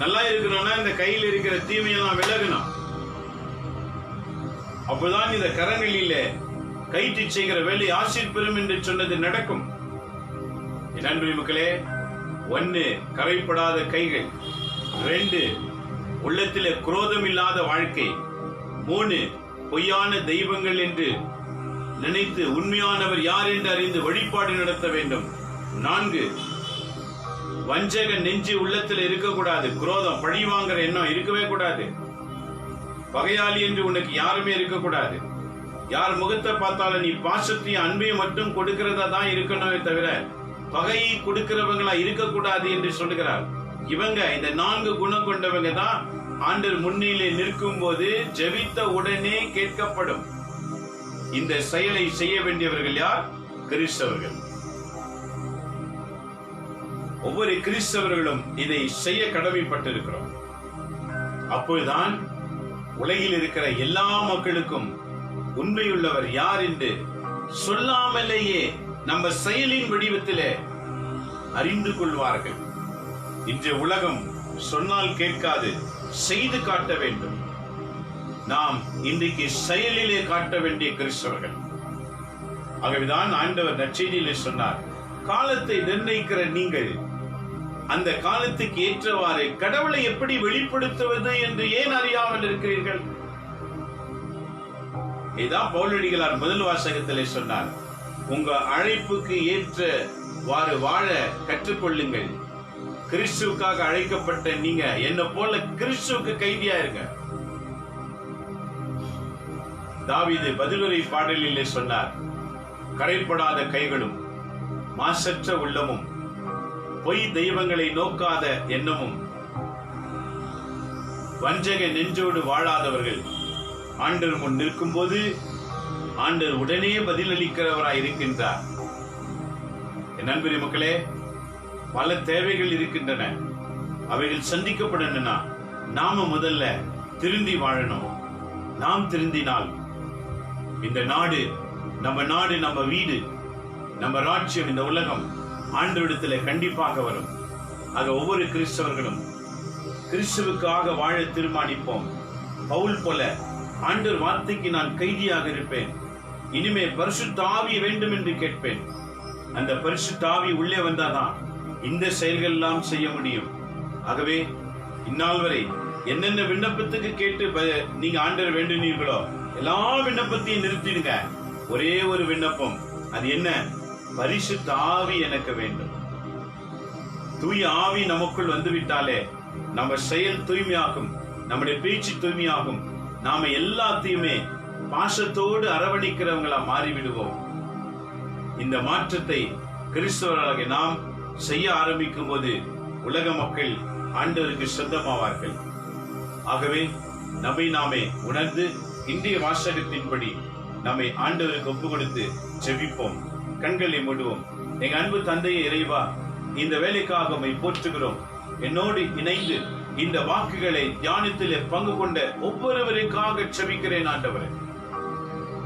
நல்லா இருக்கணும்னா இந்த கையில் இருக்கிற தீமையெல்லாம் விலகணும். அப்போதான் இந்த கரங்களில கைட்டு செய்கிற வேலை ஆசீர் பெறும் என்று சொன்னது நடக்கும். என் அன்பு மக்களே, 1 கரைப்படாத கைகள், 2 உள்ளத்திலே குரோதம் இல்லாத வாழ்க்கை, 3 பொய்யான தெய்வங்கள் என்று நினைத்து உண்மையானவர் யார் என்று அறிந்து வழிபாடு நடத்த வேண்டும். 4 வஞ்சக நெஞ்சு உள்ளத்தில் இருக்கக்கூடாது. குரோதம், பழி வாங்குற எண்ணம் இருக்கவே கூடாது. பகையாளி என்று உனக்கு யாருமே இருக்கக்கூடாது. யார் முகத்தை பார்த்தாலும் நீ பாசத்தையும் அன்பையும் மட்டும் கொடுக்கிறதா தான் இருக்கணுமே தவிர பகையை கொடுக்கிறவங்களா இருக்கக்கூடாது என்று சொல்லுகிறார். இவங்க இந்த 4 குணம் கொண்டவங்க தான் ஆண்டவர் முன்னிலே நிற்கும் போது ஜெபித்த உடனே கேட்கப்படும். இந்த செயலை செய்ய வேண்டியவர்கள் யார்? கிறிஸ்தவர்கள். ஒவ்வொரு கிறிஸ்தவர்களும் இதை செய்ய கடமைப்பட்டிருக்கிறோம். அப்போதுதான் உலகில் இருக்கிற எல்லா மக்களுக்கும் உண்மையுள்ளவர் யார் என்று சொல்லாமலேயே நம்ம செயலின் வடிவத்திலே அறிந்து கொள்வார்கள். இன்று உலகம் சொன்னால் கேட்காது, செய்து காட்ட வேண்டும். நாம் இன்றைக்கு செயலிலே காட்ட வேண்டிய கிறிஸ்தவர்கள். ஆகவேதான் ஆண்டவர் நற்செய்தியிலே சொன்னார், காலத்தை நிர்ணயிக்கிற நீங்கள் அந்த காலத்துக்கு ஏற்றவாறு கடவுளை எப்படி வெளிப்படுத்துவது என்று ஏன் அறியாமல் இருக்கிறீர்கள்? இதான் பவுலடிகளார் முதல் வாசகத்திலே சொன்னார், உங்க அழைப்புக்கு ஏற்றவாறு வாழ கற்றுக்கொள்ளுங்கள். கிறிஸ்துவுக்காக அழைக்கப்பட்ட நீங்க என்ன போல கிறிஸ்துவுக்கு கைதியா இருங்க. தாவீது பதிலுரை பாடலிலே சொன்னார், கரைப்படாத கைகளும் மாசற்ற உள்ளமும் பொய் தெய்வங்களை நோக்காத எண்ணமும் வஞ்சக நெஞ்சோடு வாழாதவர்கள் ஆண்டவர் முன் நிற்கும் போது ஆண்டவர் உடனே பதிலளிக்கிறவராய் இருக்கின்றார். என் அன்பு மக்களே, பல தேவைகள் இருக்கின்றன. அவைகள் சந்திக்கப்படணும்னா நாம முதல்ல திருந்தி வாழணும். நாம் திருந்தினால் இந்த நாடு, நம்ம வீடு, நம்ம ராஜ்யம், இந்த உலகம் ஆண்டவரிடத்திலே கண்டிப்பாக வரும். ஆக ஒவ்வொரு கிறிஸ்தவர்களும் கிறிஸ்துவுக்காக வாழ தீர்மானிப்போம். பவுல் போல ஆண்டவர் வார்த்தைக்கு நான் கைதியாக இருப்பேன். இனிமே பரிசுத்த ஆவி வேண்டும் என்று கேட்பேன். அந்த பரிசுத்த ஆவி உள்ளே வந்தாதான் இந்த செயல்கள் எல்லாம் செய்ய முடியும். ஆகவே இந்நாள் வரை என்னென்ன விண்ணப்பத்துக்கு கேட்டு நீங்க ஆண்டவர் வேண்டினீர்களோ எல்லா விண்ணப்பத்தையும் நிறுத்திடுங்க. ஒரே ஒரு விண்ணப்பம், அது என்ன? பரிசுத்த ஆவி எனக்கு வேண்டும். தூய ஆவி நமக்குள் வந்துவிட்டாலே நம்ம செயல் தூய்மையாகும், நம்முடைய பேச்சு தூய்மையாகும். நாம எல்லாத்தையுமே பாசத்தோடு அரவணைக்கிறவங்களா மாறிவிடுவோம். இந்த மாற்றத்தை கிறிஸ்தவர்களாக நாம் செய்ய ஆரம்பிக்கும் போது உலக மக்கள் ஆண்டவருக்கு சொந்தமாவார்கள். ஆகவே நம்மை நாமே உணர்ந்து இன்றைய வாசகத்தின்படி நம்மை ஆண்டவருக்கு ஒப்பு கொடுத்து ஜெபிப்போம். கண்களை மூடுவோம். எங்க அன்பு தந்தையே இறைவா, இந்த வேலைக்காக உம்மை போற்றுகிறோம். என்னோடு இணைந்து இந்த வாக்குகளை தியானத்திலே பங்கு கொண்ட ஒவ்வொருவருக்காக ஜெபிக்கிறேன். ஆண்டவரே,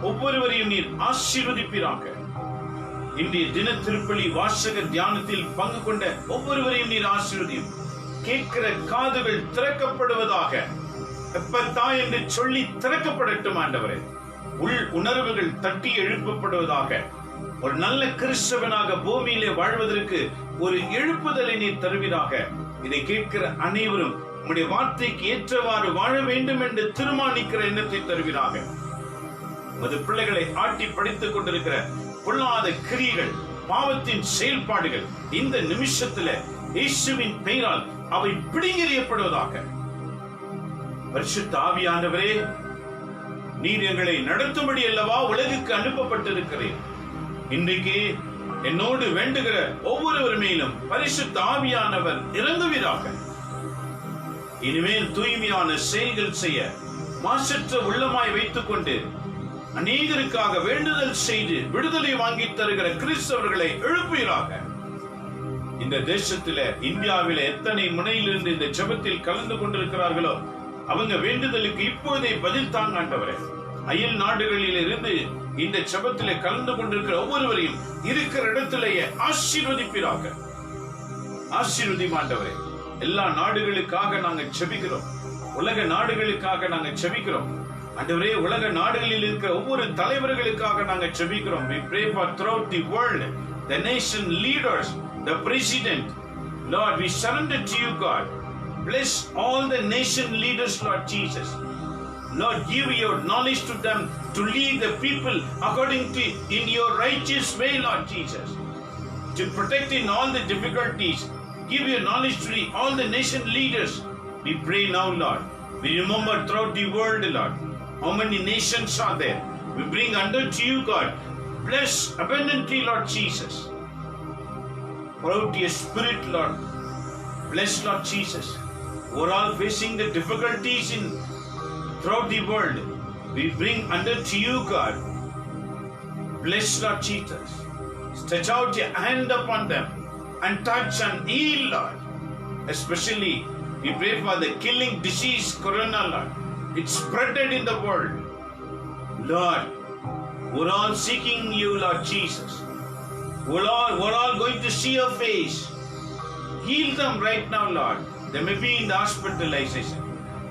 ஒவ்வொருவரையும் நீர் ஆசீர்வதிப்பீராக. இன்றைய தின திருப்பலி வாசக தியானத்தில் பங்கு கொண்ட ஒவ்வொருவரையும் நீர் ஆசீர்வதியும். கேட்கிற காதுகள் திறக்கப்படுவதாக. எப்பத்தா என்று சொல்லி திறக்கப்படட்டும் ஆண்டவரே. உள் உணர்வுகள் தட்டி எழுப்பப்படுவதாக. ஒரு நல்ல கிறிஸ்தவனாக பூமியிலே வாழ்வதற்கு ஒரு எழுப்புதலை நீர் தருவீராக. இதை கேட்கிற அனைவரும் உம்முடைய வார்த்தைக்கு ஏற்றவாறு வாழ வேண்டும் என்று தீர்மானிக்கிற எண்ணத்தை தருவீராக. உமது பிள்ளைகளை ஆட்டி படித்துக் கொண்டிருக்கிற பொல்லாத கிரியைகள், பாவத்தின் செயல்பாடுகள் இந்த நிமிஷத்துல இயேசுவின் பெயரால் அவை பிடுங்கெறியப்படுவதாக. பரிசுத்த ஆவியானவரே, நீர் எங்களை நடத்தும்படி அல்லவா உலகுக்கு அனுப்பப்பட்டிருக்கிறேன். இன்றைக்கு என்னோடு வேண்டுகிற ஒவ்வொருவர் மேலும் பரிசுத்த ஆவியானவர் இறங்குவீராக. இனிமேல் தூய்மையான செயல்கள் செய்ய மாசற்ற உள்ளமாய் வைத்துக் கொண்டு அநேகருக்காக வேண்டுதல் செய்து விடுதலை வாங்கி தருகிற கிறிஸ்தவர்களை எழுப்புவீராக. இந்த தேசத்தில, இந்தியாவில எத்தனை முனையிலிருந்து இந்த ஜெபத்தில் கலந்து கொண்டிருக்கிறார்களோ அவங்க வேண்டுதலுக்கு இப்போதே பதில் தாங்க ஆண்டவரே. அயல் நாடுகளில் இருந்து இந்த ஜெபத்திலே கலந்து கொண்டிருக்கிற ஒவ்வொருவரையும் இருக்கிற இடத்திலேயே ஆசீர்வதிப்பீராக. ஆசீர்வதியும் ஆண்டவரே. எல்லா நாடுகளுக்காக நாங்கள் ஜெபிக்கிறோம். உலக நாடுகளுக்காக நாங்கள் ஜெபிக்கிறோம் ஆண்டவரே. உலக நாடுகளில் இருக்கிற ஒவ்வொரு தலைவர்களுக்காக நாங்கள் ஜெபிக்கிறோம். We pray for throughout the world, the nation leaders, the president. Lord, we surrender to you, God. Bless all the nation leaders, Lord Jesus. Lord, give your knowledge to them to lead the people according to in your righteous way, Lord Jesus. To protect in all the difficulties, give your knowledge to all the nation leaders. We pray now, Lord. We remember throughout the world, Lord, how many nations are there. We bring under to you, God. Bless abundantly, Lord Jesus. Pour out your spirit, Lord. Bless, Lord Jesus. We're all facing the difficulties in throughout the world. We bring under to you, God. Bless, Lord Jesus. Stretch out your hand upon them and touch and heal, Lord. Especially, we pray for the killing disease, Corona, Lord. It's spreaded in the world. Lord, we're all seeking you, Lord Jesus. We're all going to see your face. Heal them right now, Lord. They may be in the hospitalization.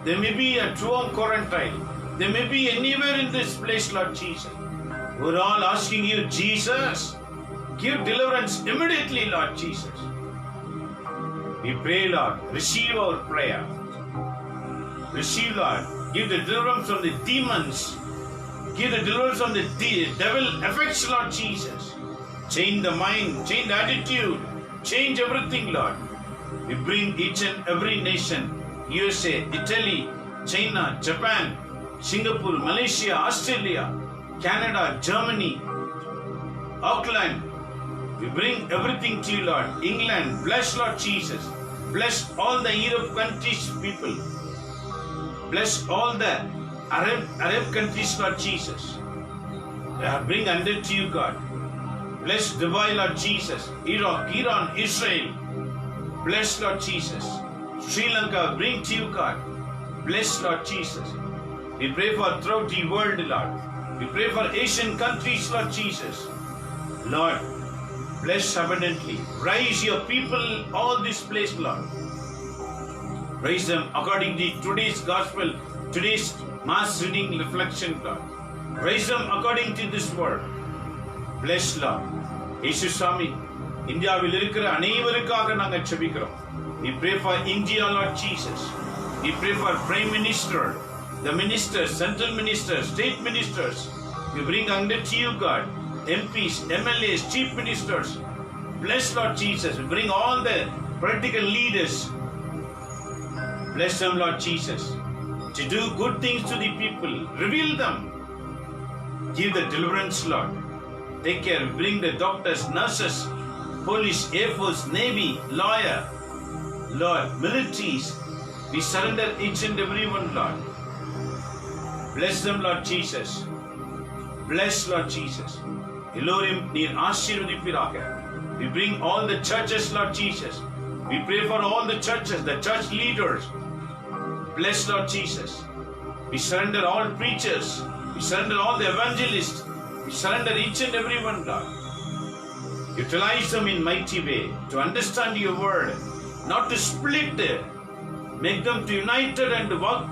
They may be at home quarantine. They may be anywhere in this place, Lord Jesus. We're all asking you, Jesus, give deliverance immediately, Lord Jesus. We pray, Lord, receive our prayer. Receive, Lord. Give the deliverance from the demons. Give the deliverance from the devil effects, Lord Jesus. Change the mind, change the attitude, change everything, Lord. We bring each and every nation, USA, Italy, China, Japan, Singapore, Malaysia, Australia, Canada, Germany, Auckland. We bring everything to you, Lord. England, bless, Lord Jesus. Bless all the Europe countries, people. Bless all the Arab countries, Lord Jesus. Bring under to you, God. Bless Dubai, Lord Jesus. Iraq, Iran, Israel. Bless, Lord Jesus. Sri Lanka, bring to you, God. Bless, Lord Jesus. We pray for throughout the world, Lord. We pray for Asian countries, Lord Jesus. Lord, bless abundantly. Raise your people all this place, Lord. Raise them according to today's gospel, today's mass reading reflection, Lord. Raise them according to this word. Bless, Lord. இயேசு சாமி, இந்தியாவில் இருக்கிற அனைவருக்காக நாங்கள் ஜெபிக்கிறோம். We pray for India, Lord Jesus. We pray for Prime Minister, the ministers, central ministers, state ministers. We bring under to you, God. MPs, MLAs, chief ministers. Bless, Lord Jesus. We bring all the political leaders. Bless them, Lord Jesus. To do good things to the people. Reveal them. Give the deliverance, Lord. Take care. Bring the doctors, nurses, police, air force, navy, lawyer, Lord, militaries. We surrender each and every one, Lord. Bless them, Lord Jesus. Bless, Lord Jesus. எல்லோரையும் நீர் ஆசீர்வதிப்பீராக. We bring all the churches, Lord Jesus. We pray for all the churches, the church leaders. Bless, Lord Jesus. We surrender all preachers. We surrender all the evangelists. We surrender each and every one, Lord. Utilize them in mighty way to understand your word, not to split. Make them to united and work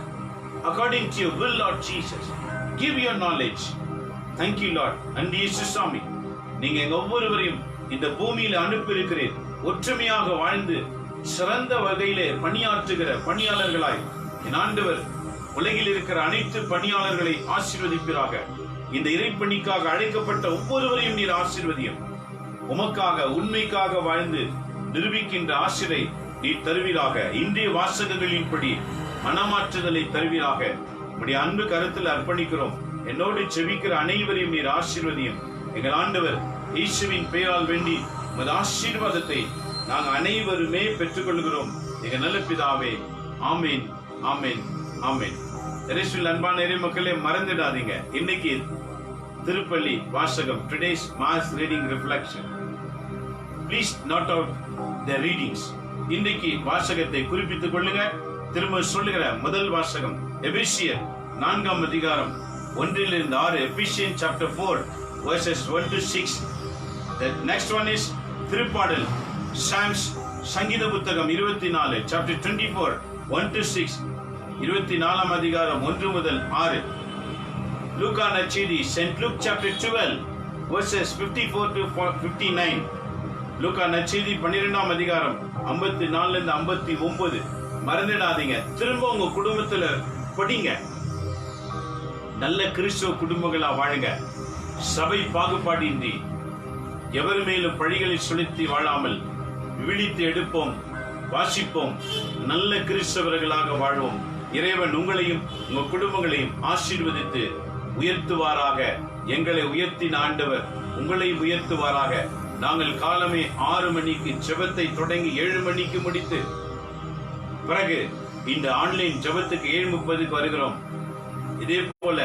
according to your will, Lord Jesus. Give your knowledge. Thank you, Lord. And இயேசு சாமி, நீங்க எங்க ஒவ்வொருவரையும் இந்த பூமியில அனுப்பி இருக்கிறீர். ஒற்றுமையாக வாழ்ந்து சிறந்த வகையிலே பணியாற்றுகிற பணியாளர்களாய் என் ஆண்டவர் உலகில் இருக்கிற அனைத்து பணியாளர்களை ஆசீர்வதிப்பீராக. இந்த இறைப்பணிக்காக அழைக்கப்பட்ட ஒவ்வொருவரையும் நீர் ஆசீர்வதியும். உமக்காக உண்மைக்காக வாழ்ந்து நிரூபிக்கின்ற ஆசிரை நீர் தருவீராக. இன்றைய வாசகங்களின்படி மனமாற்றுதலை தருவீராக. உடைய அன்பு கருத்தில் அர்ப்பணிக்கிறோம். என்னோடு செபிக்கிற அனைவரையும் நீர் ஆசீர்வதியும். எங்கள் ஆண்டவர் இயேசுவின் பெயரால் வேண்டி உமது ஆசீர்வாதத்தை நாங்கள் அனைவருமே பெற்றுக் கொள்கிறோம். எங்கள் நல்ல பிதாவே, ஆமேன், ஆமேன், ஆமேன். இயேசுவில் அன்பான இறை மக்களே, மறந்துடாதீங்க, இன்னைக்கு திருப்பள்ளி வாசகம், today's mass reading reflection. Please note out the readings. இன்னைக்கு வாசகத்தை குறிப்பிட்டுக் கொள்ளுங்க. திரும்ப சொல்லுகிற முதல் வாசகம் எபேசியர் 4ஆம் அதிகாரம் 1-6. எபிசியன் chapter 4 verses 1 to 6. The next one is திருப்பாடல் சாம்ஸ், சங்கீத புத்தகம் 24 chapter 24 1 to 6. 24ஆம் அதிகாரம் 1 முதல் 6. லூக்கா நற்செய்தி saint Luke chapter 12 verses 54 to 59. லூக்கா நற்செய்தி 12ஆம் அதிகாரம் 54 இருந்து 59. மறந்துடாதீங்க, திரும்ப உங்க குடும்பத்துல படிங்க. நல்ல கிறிஸ்துவ குடும்பங்களா வாழுங்க. சபை பாகுபாடின்றி எவர் மேலும் பழிகளை சுழற்றி வாழாமல் விழித்து எடுப்போம், வாசிப்போம், நல்ல கிறிஸ்தவர்களாக வாழ்வோம். இறைவன் உங்களையும் உங்க குடும்பங்களையும் ஆசீர்வதித்து உயர்த்துவாராக. எங்களை உயர்த்தின ஆண்டவர் உங்களை உயர்த்துவாராக. நாங்கள் காலமே 6 மணிக்கு ஜெபத்தை தொடங்கி 7 மணிக்கு முடித்து பிறகு இந்த ஆன்லைன் ஜெபத்துக்கு 7:30 வருகிறோம். இதே போல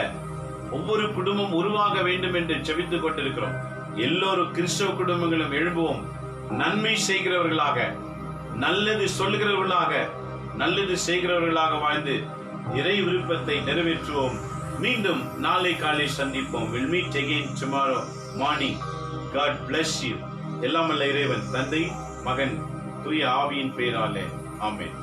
ஒவ்வொரு குடும்பம் உருவாக வேண்டும் என்று ஜெபித்துக் கொண்டிருக்கிறோம். எல்லோரும் கிறிஸ்தவ குடும்பங்களும் எழும்புவோம். நன்மை செய்கிறவர்களாக, நல்லது சொல்லுகிறவர்களாக, நல்லது செய்கிறவர்களாக வாழ்ந்து இறை விருப்பத்தை நிறைவேற்றுவோம். மீண்டும் நாளை காலை சந்திப்போம். We'll meet again tomorrow morning. God bless you. எல்லாம் வல்ல இறைவன் தந்தை, மகன், தூய ஆவியின் பெயராலே ஆமென்.